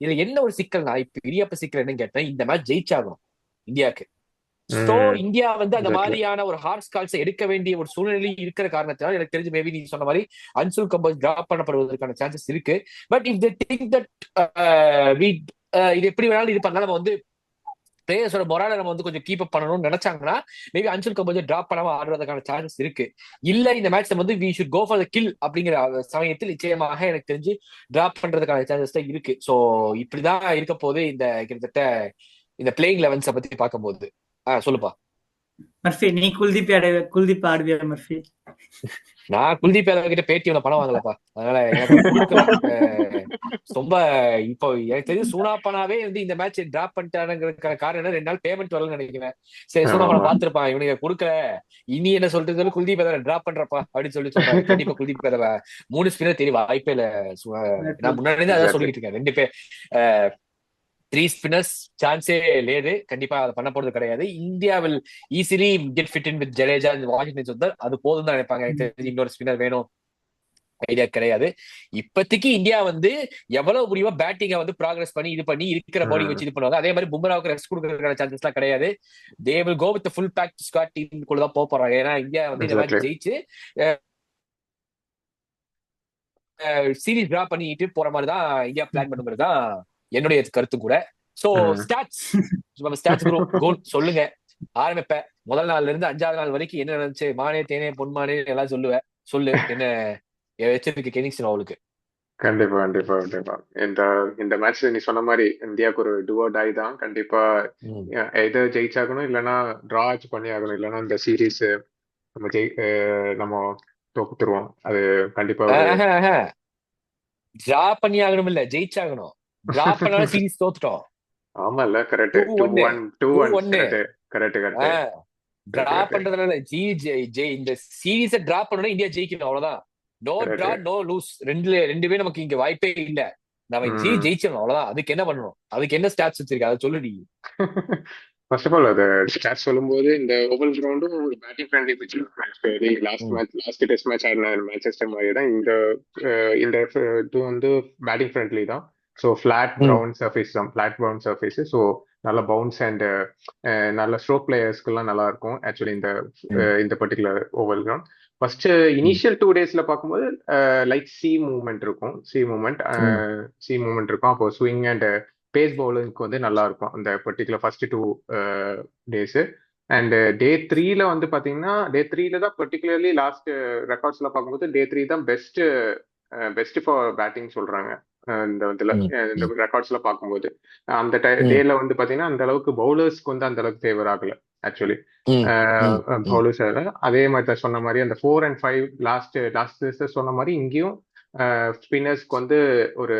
இதுல என்ன ஒரு சிக்கல்னா இப்ப பெரிய சிக்கல் என்னன்னு கேட்டேன், இந்த மேட்ச் ஜெயிச்சாகணும் இந்தியாவுக்கு. சோ இந்தியா வந்து அந்த மாதிரியான ஒரு ஹார்ஸ் கால்ஸ் எடுக்க வேண்டிய ஒரு சூழ்நிலை இருக்கிற காரணத்தினால எனக்கு தெரிஞ்சு மேபி நீ சொன்ன மாதிரி அன்சுல் கம்போஸ் டிராப் பண்ணப்படுவதற்கான சான்சஸ் இருக்கு. But if they think that இது எப்படி வேணாலும் இது பண்ணா நம்ம வந்து பிளேயர்ஸோட மொராலை நம்ம வந்து கொஞ்சம் கீப் அப் பண்ணணும்னு நினைச்சாங்கன்னா மேபி அன்சுல் கம்போஸ் டிராப் பண்ணாம ஆடுறதுக்கான சான்சஸ் இருக்கு. இல்ல இந்த மேட்ச் வந்து we should go for the kill அப்படிங்கிற சமயத்தில் நிச்சயமாக எனக்கு தெரிஞ்சு டிராப் பண்றதுக்கான சான்சஸ் தான் இருக்கு. சோ இப்படிதான் இருக்க போது இந்த கிட்டத்தட்ட இந்த பிளேயிங் லெவன்ஸை பத்தி பார்க்கும்போது. சொல்லுப்பா மர்ஃபி. நீ குல்தீப் ஆடுவியா மர்ஃபி? நான் குல்தீப் யாதவ் கிட்ட பேட்டி பணம் வாங்கலப்பா, அதனால எனக்கு ரொம்ப இப்போ எனக்கு தெரிஞ்சு சூனாப்பனாவே வந்து இந்த மேட்ச் டிராப் பண்ணிட்டானுங்கிறதுக்கான காரணம் 2 நாள் பேமெண்ட் வரலன்னு நினைக்கிறேன். சரி சூனாப்பனா பாத்துருப்பான் இவனுக்கு கொடுக்கல இனி என்ன சொல்றது குல்தீப் யாதவ் டிராப் பண்றப்பா அப்படின்னு சொல்லி சொல்றாங்க. கண்டிப்பா குல்தீப் யாதவ் 3 ஸ்பின்னர் தெரியும் வாய்ப்பே இல்ல. நான் முன்னாடி அதான் சொல்லிட்டு இருக்கேன் 2 பேர் 3 ஸ்பின்னர்ஸ் சான்ஸே லேது. கண்டிப்பா அதை பண்ண போறது கிடையாது. India will easily get fit in with Jadeja Washington Sundar அது போதும் தான் நினைப்பாங்க. இன்னொரு ஸ்பின்னர் வேணும் ஐடியா கிடையாது. இப்போதைக்கு இந்தியா வந்து எவ்வளவு முடியுமோ பேட்டிங்கை வந்து ப்ராக்ரஸ் பண்ணி இது பண்ணி இருக்கிற பவுலிங் வச்சு இது பண்ணுவாங்க. அதே மாதிரி பும்ராவுக்கு ரெஸ்ட் கொடுக்கறதுக்கான சான்சஸ் எல்லாம் கிடையாது. They will go with full back squad team கூட தான் போறாங்க. ஏன்னா இந்தியா வந்து இந்த மேட்ச் ஜெயிச்சு சீரீஸ் டிரா பண்ணிட்டு போற மாதிரி தான் இந்தியா பிளான் பண்ணுங்கிறது தான் என்னுடைய கருத்து கூட. சோ ஸ்டாட்ஸ், நம்ம ஸ்டாட்ஸ் கோல் சொல்லுங்க. ஆரம்பிப்ப முதல் நாள்ல இருந்து 5வது நாள் வரைக்கும் என்ன நடந்துச்சு, மானே தேனே பொன்மானே எல்லாம் சொல்லுவேன். சொல்லு என்ன வச்சிருக்கு கெனிங்சன் அவளுக்கு. கண்டிப்பா கண்டிப்பா கண்டிப்பா. இந்த இந்த மேட்ச் நீ சொன்ன மாதிரி இந்தியாவுக்கு ஒரு டுவோ டை தான் கண்டிப்பா. எதை ஜெயிச்சாகணும், இல்லைன்னா டிரா ஆச்சு பண்ணி ஆகணும், இல்லைன்னா இந்த சீரீஸ் நம்ம நம்ம தோத்துருவோம். அது கண்டிப்பா ஒரு டிரா பண்ணி ஆகணும், இல்ல ஜெயிச்சாகணும். டிரா பண்ணாலும் சீரீஸ் தோத்துட்டோம். ஆமா இல்ல, கரெக்ட். 2-1 2-1 correct correct. டிரா பண்றதுனால இந்த சீரீஸ டிரா பண்ணணும், இந்தியா ஜெயிக்கணும், அவ்வளவுதான். நோ டிரா நோ லூஸ், ரெண்டுமே நமக்கு இங்க வாய்ப்பே இல்ல. நம்ம ஜெயிச்சிடணும், அவ்வளவுதான். அதுக்கு என்ன பண்ணணும், அதுக்கு என்ன ஸ்டாட்ஸ் வச்சிருக்க அதை சொல்லுடி. ஃபர்ஸ்ட் ஆஃப் ஆல் அது ஸ்டாட்ஸ் சொல்லும்போது இந்த ஓவல் கிரவுண்டும் ஒரு batting friendly pitch. Last test match ஆடின மேன்செஸ்டர் மாதிரி தான் இந்த இது வந்து பேட்டிங் ஃப்ரெண்ட்லி தான். So flat brown surface. So நல்ல பவுன்ஸ் அண்ட் நல்ல ஸ்ட்ரோக் பிளேயர்ஸ்க்குலாம் நல்லா இருக்கும் ஆக்சுவலி இந்த particular oval ground. First initial 2 டேஸ்ல பார்க்கும்போது லைக் சி மூவ்மெண்ட் இருக்கும். அப்போ ஸ்விங் அண்ட் பேஸ் பவுலிங்க்கு வந்து நல்லா இருக்கும் அந்த பர்டிகுலர் ஃபர்ஸ்ட் 2 டேஸ். அண்ட் டே 3ல வந்து பாத்தீங்கன்னா, டே 3ல தான் பர்டிகுலர்லி லாஸ்ட் ரெக்கார்ட்ஸ்ல பார்க்கும்போது டே 3 தான் பெஸ்ட் ஃபார் பேட்டிங் சொல்றாங்க. இந்த ரெக்கார்ட்ஸ்ல பார்க்கும்போது அந்த டேல வந்து பாத்தீங்கன்னா அந்த அளவுக்கு பவுலர்ஸ்க்கு வந்து அந்த அளவுக்கு ஃபேவர் ஆகல ஆக்சுவலி. பவுலர்ஸ் அதே மாதிரி தான் சொன்ன மாதிரி அந்த 4 and 5 லாஸ்ட் சொன்ன மாதிரி இங்கேயும் ஸ்பின்னர்ஸ்க்கு வந்து ஒரு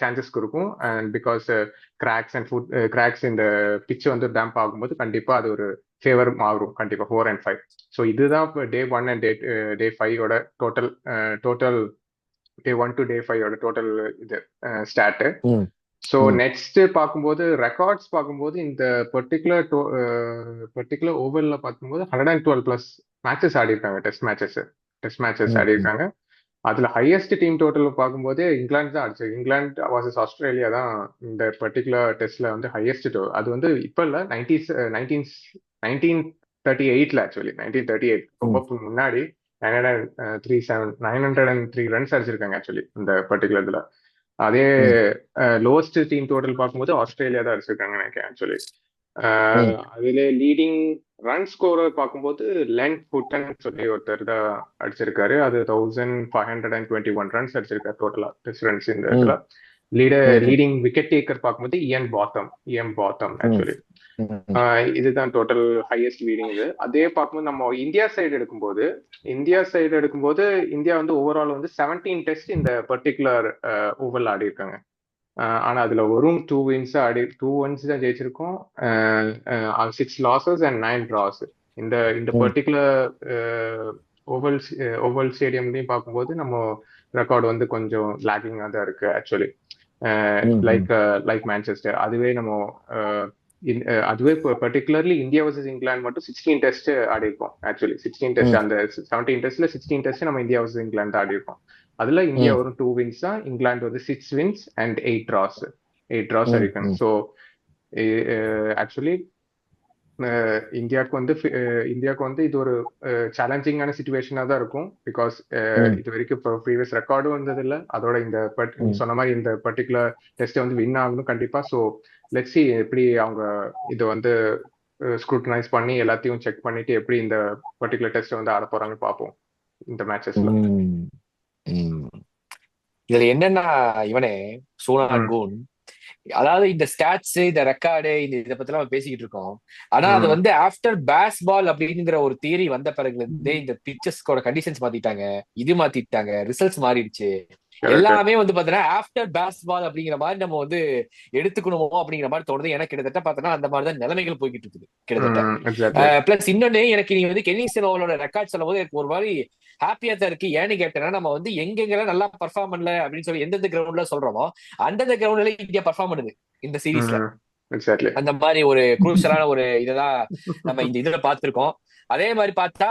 சான்சஸ் இருக்கும். அண்ட் பிகாஸ் கிராக்ஸ் இந்த பிச் வந்து டேம்ப் ஆகும்போது கண்டிப்பா அது ஒரு ஃபேவர் ஆகும் கண்டிப்பா 4 and 5. ஸோ இதுதான் day 1 and day 5 total day 1 to day 5 total இது ஸ்டாட்டு. ஸோ நெக்ஸ்ட் பார்க்கும்போது ரெக்கார்ட்ஸ் பார்க்கும்போது இந்த பர்டிகுலர் ஓவர்ல பார்க்கும்போது 112+ மேட்சஸ் ஆடிருக்காங்க. டெஸ்ட் மேட்சஸ் ஆடிருக்காங்க. அதுல ஹையஸ்ட் டீம் டோட்டல் பார்க்கும்போது இங்கிலாந்து தான் அடிச்சு. இங்கிலாந்து வர்சஸ் ஆஸ்திரேலியா தான் இந்த பர்டிகுலர் டெஸ்ட்ல வந்து ஹையஸ்ட். அது வந்து இப்ப இல்ல, 1938ல ஆக்சுவலி 1938 ரொம்ப முன்னாடி 903 ரன்ஸ் அடிச்சிருக்காங்க ஆக்சுவலி இந்த பர்டிகுலர் இதுல. அதே லோவஸ்ட் டீம் டோட்டல் பார்க்கும்போது ஆஸ்திரேலியா தான் அடிச்சிருக்காங்க நினைக்கிறேன் ஆக்சுவலி. அதுல லீடிங் ரன் ஸ்கோரர் பார்க்கும்போது லென் ஃபுட்டன் சொல்லி ஒருத்தர் தான் அடிச்சிருக்காரு. அது 1521 ரன்ஸ் அடிச்சிருக்காரு டோட்டலா டெஸ்ட் ரன்ஸ் இந்த இதுல. லீடிங் விக்கெட் டேக்கர் பார்க்கும்போது இயன் பாத்தம் ஆக்சுவலி. இதுதான் டோட்டல் ஹையஸ்ட் லீடிங் இது. அதே பார்க்கும்போது நம்ம இந்தியா சைடு எடுக்கும்போது இந்தியா வந்து ஓவரால் வந்து 17 டெஸ்ட் இந்த பர்டிகுலர் ஓவல் ஆடி இருக்காங்க. ஆனா அதுல வெறும் 2 wins தான் ஜெயிச்சிருக்கோம். 6 losses and 9 draws. இந்த பர்டிகுலர் ஓவல் ஸ்டேடியம்லயும் பார்க்கும்போது நம்ம ரெக்கார்டு வந்து கொஞ்சம் லேக்கிங்கா தான் இருக்கு ஆக்சுவலி. லைக் மேன்செஸ்டர் அதுவே பர்டிகுலர்லி இந்தியா வர்சஸ் இங்கிலாந்து மட்டும் 16 டெஸ்ட் ஆடி இருக்கோம் ஆக்சுவலி. 16 டெஸ்ட் அந்த 17 டெஸ்ட்ல 16 டெஸ்ட் நம்ம இந்தியா வர்சஸ் இங்கிலாந்து ஆடி இருக்கோம். அதுல இந்தியா ஒரு 2 wins தான், இங்கிலாந்து வந்து 6 wins and 8 draws இருக்கு. ஸோ ஆக்சுவலி இந்தியாவுக்கு வந்து இது ஒரு சேலஞ்சிங்கான சிச்சுவேஷனா தான் இருக்கும். பிகாஸ் இது வரைக்கும் இப்போ ப்ரீவியஸ் ரெக்கார்டும் வந்தது இல்லை. அதோட இந்த சொன்ன மாதிரி இந்த பர்டிகுலர் டெஸ்ட்டை வந்து வின் ஆகணும் கண்டிப்பா. ஸோ லெட்ஸ் see எப்படி அவங்க இதை வந்து ஸ்க்ரூட்டனைஸ் பண்ணி எல்லாத்தையும் செக் பண்ணிட்டு எப்படி இந்த பர்டிகுலர் டெஸ்ட்டை வந்து ஆட போறாங்கன்னு பார்ப்போம் இந்த மேட்சஸ்ல. இதுல என்னன்னா இவனே சோனான் கூன், அதாவது இந்த ஸ்டாட்ஸ் இந்த ரெக்கார்டு இதை பத்தி எல்லாம் பேசிக்கிட்டு இருக்கோம். ஆனா அது வந்து ஆஃப்டர் பேஸ்பால் அப்படிங்கிற ஒரு தியரி வந்த பிறகுல இருந்தே இந்த பிச்சர்ஸ்கோட கண்டிஷன்ஸ் மாத்திட்டாங்க, ரிசல்ட்ஸ் மாறிடுச்சு. எல்லாமே வந்து பாத்தீங்கன்னா ஆஃப்டர் பேஸ்பால் அப்படிங்கிற மாதிரி நம்ம வந்து எடுத்துக்கணுமோ அப்படிங்கிற மாதிரி தோணுது எனக்கு. கிட்டத்தட்ட பார்த்தோன்னா அந்த மாதிரிதான் நிலைமைகள் போய்கிட்டு இருக்குது கிட்டத்தட்ட. பிளஸ் இன்னொன்னு எனக்கு நீ வந்து கெனிங்சன் அவளோட ரெக்கார்ட் சொல்லும் போது எனக்கு ஒரு மாதிரி ஹாப்பியா தான் இருக்கு. ஏன்னு கேட்டேன்னா நம்ம வந்து எங்கெங்கெல்லாம் நல்லா பர்ஃபார்ம் பண்ணல அப்படின்னு சொல்லி எந்தெந்த கிரவுண்ட்ல சொல்றோமோ அந்தந்த கிரவுண்ட்ல இந்தியா பர்ஃபார்ம் பண்ணுது இந்த சீரீஸ்ல. அந்த மாதிரி ஒரு குரூஷலான ஒரு இததான் நம்ம இந்த இதுல பார்த்திருக்கோம். அதே மாதிரி பார்த்தா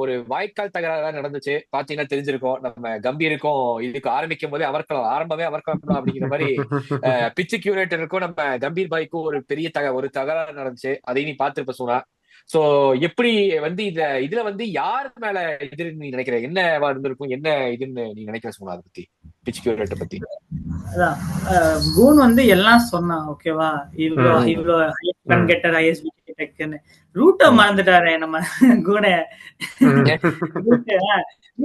ஒரு வாய்க்கால் தகராறு நடந்துச்சு, பாத்தீங்கன்னா தெரிஞ்சிருக்கும். நம்ம கம்பீருக்கும் இதுக்கு ஆரம்பிக்கும் போதே ஆரம்பமே அமர்க்கலாம் அப்படிங்கிற மாதிரி பிச்சு கியூரேட்டருக்கும் நம்ம கம்பீர் பாய்க்கும் ஒரு பெரிய ஒரு தகராறு நடந்துச்சு. அதையும் நீ பார்த்திருப்ப சோனா. சோ எப்படி வந்து இதுல வந்து யார் மேல இது நீ நினைக்கிற, என்ன இருந்திருக்கும், என்ன இதுன்னு நீ நினைக்கிற சோனா அதை பத்தி? பிச் பியூரேட்டை பத்தி. அதான் கூன் வந்து எல்லாம் சொன்னான், ஓகேவா, இவ்வளோ ரன் கெட்டர் ஹையஸ்ட் விக்கெட் டேக்கர்னு. ரூட்டை மறந்துட்டாரு நம்ம கூனை.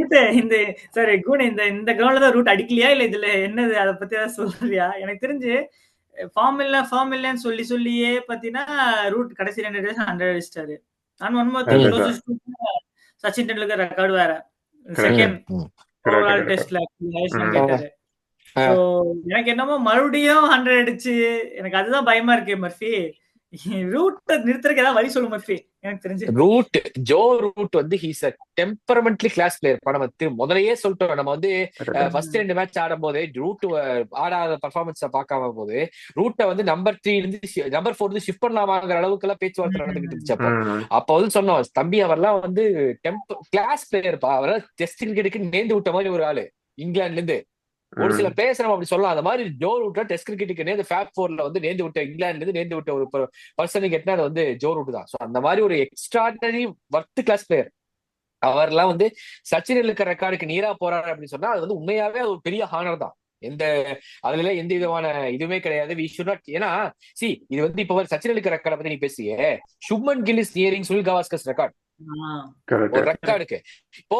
இந்த சாரி கூனை இந்த கிரவுண்ட்ல தான் ரூட் அடிக்கலையா இல்ல இதுல என்னது அதை பத்தி ஏதாவது சொல்றியா? எனக்கு தெரிஞ்சு ஃபார்ம் இல்லன்னு சொல்லியே பாத்தீங்கன்னா ரூட் கடைசி 2 டேஸ் 100 அடிச்சிட்டாரு. And one more thing, Sachin Tendulkar record வேற, செகண்ட் ஓவரால் டெஸ்ட்ல ஹையஸ்ட் ரன் கெட்டர். எனக்கு என்னமோ மறுபடியும் 100 அடிச்சு எனக்கு அதுதான் பயமா இருக்கு மர்ஃபி. ரூட் நிறுத்துறதுக்கு ஏதாவது வழி சொல்லு மர்ஃபி. எனக்கு தெரிஞ்சு ஜோ ரூட் வந்து he's a temperamentally class player. நம்ம முதலையே சொல்லிட்டோம். நம்ம வந்து ஃபர்ஸ்ட் 2 மேட்ச் ஆடும் போது ரூட் ஆடாத பர்ஃபார்மன்ஸ் பார்க்காம போது ரூட்டை வந்து நம்பர் 3 இருந்து நம்பர் 4 இருந்து ஷிஃப்ட் பண்ணலாமாங்கிற அளவுக்கு எல்லாம் பேச்சுவார்த்தை நடந்துகிட்டு இருந்துச்சு. அப்ப வந்து சொன்னோம், தம்பி அவர்லாம் வந்து கிளாஸ் பிளேயர், அவரால் டெஸ்ட் கிரிக்கெட்டுக்கு நேர்ந்து விட்ட மாதிரி ஒரு ஆளு இங்கிலாந்துல இருந்து. ஒரு சில பிளேயர்ஸ் நம்ம அப்படி சொல்லலாம். அந்த மாதிரி ஜோ ரூட் டெஸ்ட் கிரிக்கெட்டுக்கு நேர்ந்து ஃபேப் 4ல வந்து நேர்ந்து விட்ட இங்கிலாந்துல இருந்து நேர்ந்து விட்ட ஒரு பர்சன் கேட்டா அது வந்து ஜோ ரூட் தான். அந்த மாதிரி ஒரு எக்ஸ்ட்ராடனரி வர்த் கிளாஸ் பிளேயர். அவர்லாம் வந்து சச்சின் டெண்டுல்கர் ரெக்கார்டுக்கு நீரா போறாரு அப்படின்னு சொன்னா அது வந்து உண்மையாவே ஒரு பெரிய ஹானர் தான். அதுல எந்த விதமான இதுவுமே கிடையாது. வி ஷுட் நாட், ஏன்னா இது வந்து இப்ப சச்சின் டெண்டுல்கர் ரெக்கார்டை பத்தி நீ பேசியே, Shubman Gill is nearing Sunil Gavaskar's record ஒரு ரெக்கார்டுக்கு. இப்போ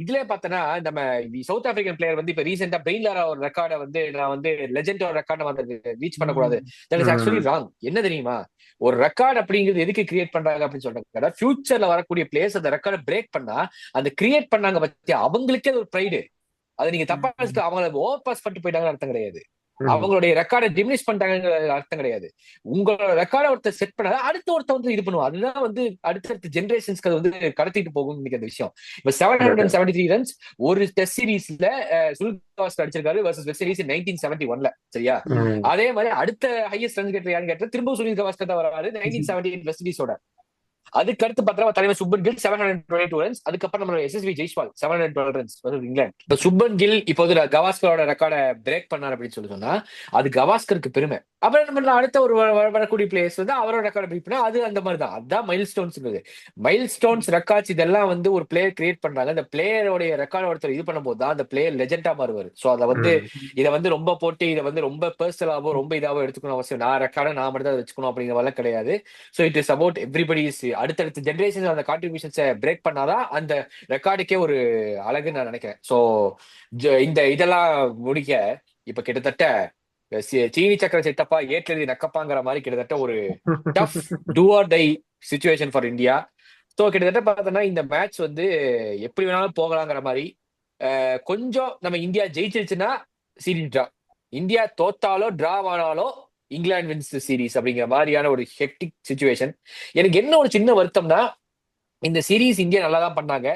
இதுல பாத்தனா நம்ம சவுத் ஆப்பிரிக்கன் பிளேயர் வந்து இப்ப ரீசெண்டா பெயின்லாரா ஒரு ரெக்கார்டை வந்து நான் வந்து லெஜெண்ட் ஒரு ரெக்கார்டை வந்து ரீச் பண்ணக்கூடாது. That is actually wrong. என்ன தெரியுமா, ஒரு ரெக்கார்ட் அப்படிங்கிறது எதுக்கு கிரியேட் பண்றாங்க அப்படின்னு சொல்றாங்க, ஃபியூச்சர்ல வரக்கூடிய பிளேயர்ஸ் அந்த ரெக்கார்டை பிரேக் பண்ணா அந்த கிரியேட் பண்ணாங்க பத்தி அவங்களுக்கே ஒரு ப்ரைடு. அது நீங்க தப்பா அவங்களை ஓவர் பாஸ் பண்ணிட்டு போயிட்டாங்கன்னு அர்த்தம் கிடையாது. அவங்களுடைய ரெக்கார்டை டிமினிஷ் பண்ணிட்டாங்க அர்த்தம் கிடையாது. உங்களோட ரெக்கார்டை ஒருத்தர் செட் பண்ணாத அடுத்த ஒருத்தர் வந்து இது பண்ணுவோம். அதுதான் வந்து அடுத்தடுத்த ஜெனரேஷன்ஸ்க்கு அது வந்து கடத்திட்டு போகும் இன்னைக்கு அந்த விஷயம். இப்ப 773 ரன்ஸ் ஒரு டெஸ்ட் சீரீஸ்ல சுனில் கவாஸ்கர் அடிச்சிருக்காரு வர்சஸ் வெஸ்ட் இண்டீஸ் 1971ல. சரியா? அதே மாதிரி அடுத்த ஹையஸ்ட் ரன் கேட்டர் யாருன்னு கேட்டா திரும்ப சுனில் கவாஸ்கர் தான் வராரு 1978 வெஸ்ட் இண்டீஸோட. அதுக்கு அடுத்து பார்த்தா தலைவர் சுப்மன் கில் 722 ரன்ஸ். அதுக்கப்புறம் நம்ம எஸ்எஸ்வி ஜெய்ஸ்வால் 712 ரன்ஸ் இங்கிலாந்து. இப்போ சுப்மன் கில் இப்போது கவாஸ்கரோட ரெக்கார்டை பிரேக் பண்ணார் அப்படின்னு சொன்னா அது கவாஸ்கருக்கு பெருமை. அப்புறம் நம்ம அடுத்த ஒரு வரக்கூடிய பிளேயர்ஸ் வந்து அவரோட ரெக்கார்டை பிரேக் பண்ணா அது அந்த மாதிரி தான். அதுதான் mile stones. Mile stones records இதெல்லாம் வந்து ஒரு பிளேயர் கிரியேட் பண்றாங்க. அந்த பிளேயரோடைய ரெக்கார்டு ஒருத்தர் இது பண்ணும்போது தான் அந்த பிளேயர் லெஜெண்டா மாறுவார். ஸோ அதை வந்து இதை வந்து ரொம்ப போட்டு இதை வந்து ரொம்ப பர்சனலாவோ ரொம்ப இதாவோ எடுத்துக்கணும் அவசியம். நான் ரெக்கார்டை நான் மட்டும் தான் வச்சுக்கணும் அப்படிங்கிற மாதிரி கிடையாது. So it is about everybody is அடுத்தடுத்த ஜெனரேஷன் அந்த கான்ட்ரிபியூஷன்ஸை பிரேக் பண்ணாதான் அந்த ரெக்கார்டுக்கே ஒரு அழகுன்னு நான் நினைக்கிறேன். ஸோ இதெல்லாம் முடிக்க இப்ப கிட்டத்தட்ட சீனி சக்கர சித்தப்பா ஏற்றெழுதி நக்கப்பாங்கிற மாதிரி கிட்டத்தட்ட ஒரு tough do or die situation for India. So கிட்டத்தட்ட பார்த்தோன்னா இந்த மேட்ச் வந்து எப்படி வேணாலும் போகலாங்கிற மாதிரி. கொஞ்சம் நம்ம இந்தியா ஜெயிச்சிருச்சுன்னா சீரீஸ் டிரா, இந்தியா தோத்தாலோ டிரா ஆனாலோ இங்கிலாந்து வின்ஸ் சீரீஸ் அப்படிங்கிற மாதிரியான ஒரு ஹெக்டிக் சிச்சுவேஷன். எனக்கு என்ன ஒரு சின்ன வருத்தம்னா இந்த சீரீஸ் இந்தியா நல்லா தான் பண்ணாங்க.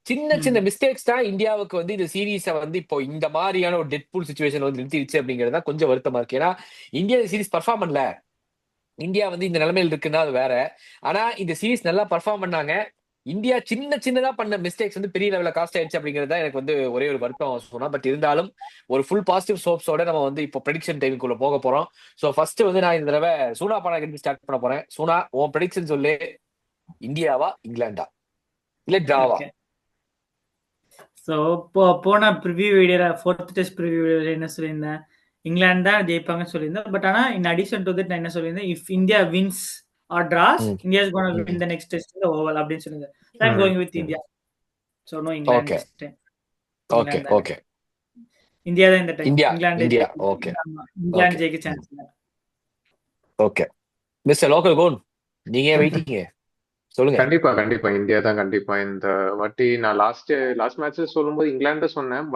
சின்ன சின்ன மிஸ்டேக்ஸ் தான் இந்தியாவுக்கு வந்து இந்த சீரீஸை வந்து இப்போ இந்த மாதிரியான ஒரு டெட் பூல் சிச்சுவேஷன் வந்து நிறுத்திடுச்சு அப்படிங்கிறது தான் கொஞ்சம் வருத்தமா இருக்கு. ஏன்னா இந்தியா சீரீஸ் பர்ஃபார்ம் பண்ணல. இந்தியா வந்து இந்த நிலைமையில் இருக்குன்னா அது வேற. ஆனா இந்த சீரீஸ் நல்லா பர்ஃபார்ம் பண்ணாங்க. இந்தியா சின்னதா பண்ண மிஸ்டேக்ஸ் வந்து பெரிய லெவலில் காஸ்ட் ஆயிடுச்சு அப்படிங்கிறது தான் எனக்கு வந்து ஒரே ஒரு வருத்தம் சொன்னா. பட் இருந்தாலும் ஒரு ஃபுல் பாசிட்டிவ் சோப்ஸோட நம்ம வந்து இப்போ ப்ரெடிக்ஷன் டைமுக்குள்ள போக போறோம். ஸோ ஃபர்ஸ்ட் வந்து நான் இந்த தடவை சூனா பானாக்கு ஸ்டார்ட் பண்ண போறேன். சூனா, உன் ப்ரெடிக்ஷன் சொல்லு. இந்தியாவா இங்கிலாண்டா இல்ல டிராவா? ஸோ போன ப்ரிவியூ வீடியோல 4th டெஸ்ட் ப்ரிவியூ வீடியோல என்ன சொல்லியிருந்தேன், இங்கிலாந்து தான் ஜெயிப்பாங்கன்னு சொல்லியிருந்தேன். பட் ஆனா இன் அடிஷன் டு தட் நான் என்ன சொல்லியிருந்தேன், if India wins or draws India is gonna win the next test இந்த ஓவல் அப்படின்னு சொல்லியிருந்தேன். I am going with India. So no England. Okay India தான் இந்த டைம். India okay. இங்கிலாந்து ஜெயிக்க சான்ஸ் இல்ல. ஓகே மிஸ்டர் லோக்கல் கோன், நீங்க வெயிட்டிங்க சொல்லுங்க. கண்டிப்பா இந்தியா தான் கண்டிப்பா. இந்த வாட்டி நான் லாஸ்ட் மேட்ச் சொல்லும்போது இங்கிலாந்து சொன்னேன்.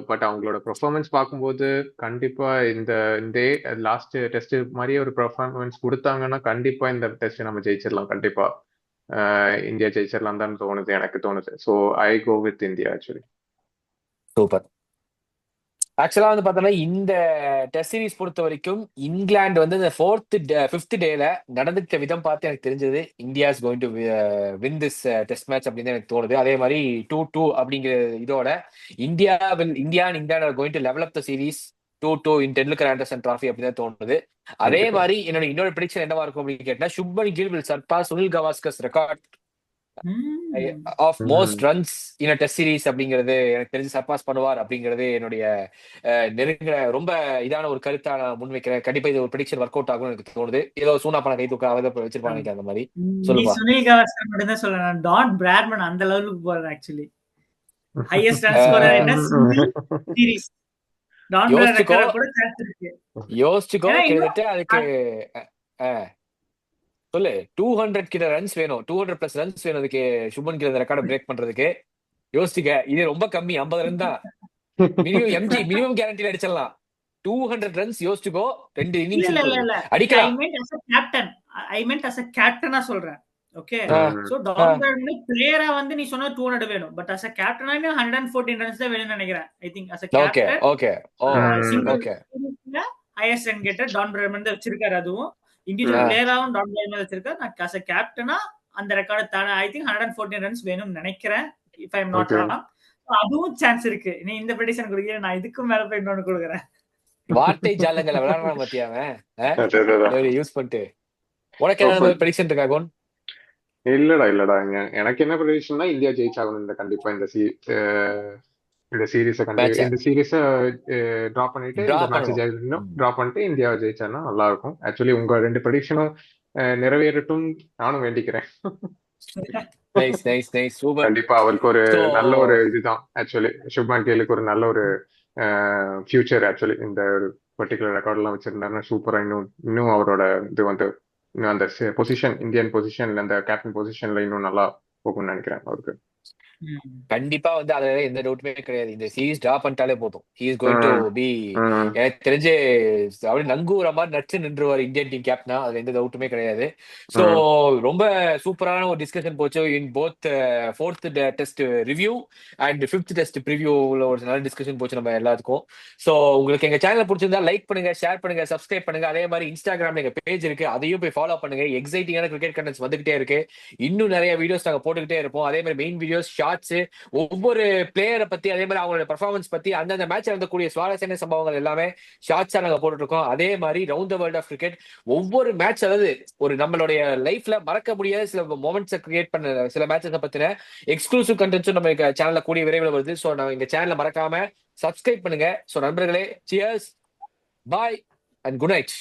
பட் அவங்களோட பெர்ஃபார்மன்ஸ் பார்க்கும்போது கண்டிப்பா இந்த லாஸ்ட் டெஸ்ட் மாதிரியே ஒரு பெர்ஃபார்மன்ஸ் கொடுத்தாங்கன்னா கண்டிப்பா இந்த டெஸ்ட் நம்ம ஜெயிச்சிடலாம். கண்டிப்பா இந்தியா ஜெயிச்சிடலாம் தான் எனக்கு தோணுது. So I go with India actually. Super. ஆக்சுவலா வந்து பார்த்தோன்னா இந்த டெஸ்ட் சீரீஸ் பொறுத்த வரைக்கும் இங்கிலாந்து வந்து இந்த 5th டேல நடந்துக்கிட்ட விதம் பார்த்து எனக்கு தெரிஞ்சது India is going to win this test match அப்படின்னு எனக்கு தோணுது. அதே மாதிரி 2-2 அப்படிங்கிற இதோட India and England are going to level up the series 2-2 in Tendulkar Anderson trophy அப்படின்னு தோணுது. அதே மாதிரி இன்னொரு ப்ரெடிக்ஷன் என்னவா இருக்கும் அப்படின்னு கேட்டா Shubman Gill will surpass Sunil Gavaskar's record of most runs in test series அப்படிங்கிறது எனக்கு தெரிஞ்சு சர்பாஸ் பண்ணுவார் அப்படிங்கிறது என்னுடைய நெருங்கின ரொம்ப இதான ஒரு கருத்தா நான் முன்வைக்கிறேன். கண்டிப்பா இது ஒரு ப்ரெடிக்ஷன் ஒர்க் அவுட் ஆகும்னு எனக்கு தோணுது. ஏதோ சூனா பணம் கை தூக்க வச்சிருப்பாங்க அந்த மாதிரி. நீ சொல்லுப்பா. சுனில் கவாஸ்கர் மட்டும் தான் சொல்லலாம். டான் பிராட்மன் அந்த லெவலுக்கு போறாரு ஆக்சுவலி. ஹையஸ்ட் ரன் ஸ்கோரர் என்ன சீரிஸ். டான் பிராட் ரெக்கார்ட் கூட சான்ஸ் இருக்கு. யோசிச்சுக்கோ, ஏன்னா கிட்டத்தட்ட அதுக்கு சொல்லு 200 கிட்ட ரன்ஸ் வேணும், 200 பிளஸ் ரன்ஸ் வேணும் அதுக்கு சுப்மன் கில் ரெக்கார்டை பிரேக் பண்றதுக்கு. யோசிச்சுக்க, இது ரொம்ப கம்மி, 50 ரன் தான் மினிமம். எம்ஜி மினிமம் கேரண்டில அடிச்சிடலாம். 200 ரன்ஸ் யோசிச்சுக்கோ, 2 இன்னிங்ஸ் அடிக்கலாம். I meant as a captain சொல்றேன். ஓகே, சோ டான் பிராட்மன் பிளேயரா வந்து நீ சொன்ன 200 வேணும், but as a captain 114 runs தான் வேணும்னு நினைக்கிறேன். I think as a captain okay highest run getter Don Bradman தான் வச்சிருக்காரு. அதுவும் இண்டிவிஜுவல் பிளேயராவும் டான் பிராட்மன் வச்சிருக்காரு. நான் as a captain அந்த ரெக்கார்ட் தான ஐ திங்க் 114 ரன்ஸ் வேணும்னு நினைக்கிறேன், if I am not wrong. அதுவும் சான்ஸ் இருக்கு. நீ இந்த ப்ரெடிக்ஷன் கொடுக்கிறேன், நான் இதுக்கும் மேல போய் இன்னொன்னு கொடுக்குறேன். வார்த்தை ஜாலங்களை விளையாடுறான் மத்தியாவன் யூஸ் பண்ணிட்டு. உனக்கு என்ன ப்ரெடிக்ஷன் இருக்கா கோன்? இல்லடா எனக்கு என்ன ப்ரெடிக்ஷன்னா இந்தியா ஜெயிச்சாகணும் இந்த கண்டிப்பா இந்த சீரீஸை இந்த சீரீஸை டிராப் பண்ணிட்டு இந்த மேட்ச் ஜெயிக்கணும். டிராப் பண்ணிட்டு இந்தியா ஜெயிச்சானா நல்லா இருக்கும். ஆக்சுவலி உங்க 2 ப்ரெடிக்ஷனும் நிறைவேறட்டும் நானும் வேண்டிக்கிறேன். கண்டிப்பா அவருக்கு ஒரு நல்ல ஒரு இதுதான் ஆக்சுவலி. சுப்மன் கில்லுக்கு ஒரு நல்ல ஒரு ஃபியூச்சர் ஆக்சுவலி. இந்த ஒரு பர்டிகுலர் ரெக்கார்ட் எல்லாம் வச்சிருந்தாருன்னா சூப்பரா இன்னும் அவரோட இது வந்து இன்னும் அந்த பொசிஷன், இந்தியன் பொசிஷன்ல அந்த கேப்டன் பொசிஷன்ல இன்னும் நல்லா போகும்னு நினைக்கிறேன் அவருக்கு. கண்டிப்பா வந்து அதுல எந்த டவுட்டுமே கிடையாது. இந்த சீரீஸ் டிரா பண்ணிட்டாலே போதும், he is going to be, எனக்கு தெரிஞ்சு அப்படியே நங்கூர மாதிரி நச்சு நின்றுவார் இந்தியன் டீம் கேப்டனா. அதுல எந்த டவுட்டுமே கிடையாது. சோ ரொம்ப சூப்பரான ஒரு டிஸ்கஷன் போச்சு in both 4th test review and 5th test ப்ரிவியூல ஒரு நல்ல டிஸ்கஷன் போச்சு நம்ம எல்லாத்துக்கும். சோ உங்களுக்கு எங்க சேனல் பிடிச்சிருந்தா லைக் பண்ணுங்க, ஷேர் பண்ணுங்க, சப்ஸ்கிரைப் பண்ணுங்க. அதே மாதிரி இன்ஸ்டாகிராம்ல எங்க பேஜ் இருக்கு, அதையும் போய் ஃபாலோ பண்ணுங்க. எக்ஸைட்டிங்கான கிரிக்கெட் கண்டென்ட்ஸ் வந்துகிட்டே இருக்கு. இன்னும் நிறைய வீடியோஸ் நாங்க போட்டுக்கிட்டே இருப்போம். அதே மாதிரி மெயின் வீடியோஸ், ஷார்ட்ஸ், ஒவ்வொரு பிளேயரை பத்தி, அதே மாதிரி அவங்களோட பெர்ஃபார்மன்ஸ் பத்தி, அந்தந்த மேட்ச் நடக்கக்கூடிய சுவாரஸ்யமான சம்பவங்கள் எல்லாமே ஷார்ட்ஸா நாங்க போட்டுட்டு இருக்கோம். அதே மாதிரி round the world of cricket ஒவ்வொரு மேட்ச், அதாவது ஒரு நம்மளுடைய லைஃப்ல மறக்க முடியாத சில மொமெண்ட்ஸை கிரியேட் பண்ண சில மேட்சஸை பத்தின எக்ஸ்க்ளூசிவ் கண்டென்ட்ஸும் நம்ம சேனல்ல கூடிய விரைவில் வருது. ஸோ நம்ம எங்க சேனலை மறக்காம சப்ஸ்கிரைப் பண்ணுங்க. ஸோ நண்பர்களே, cheers, bye and good night.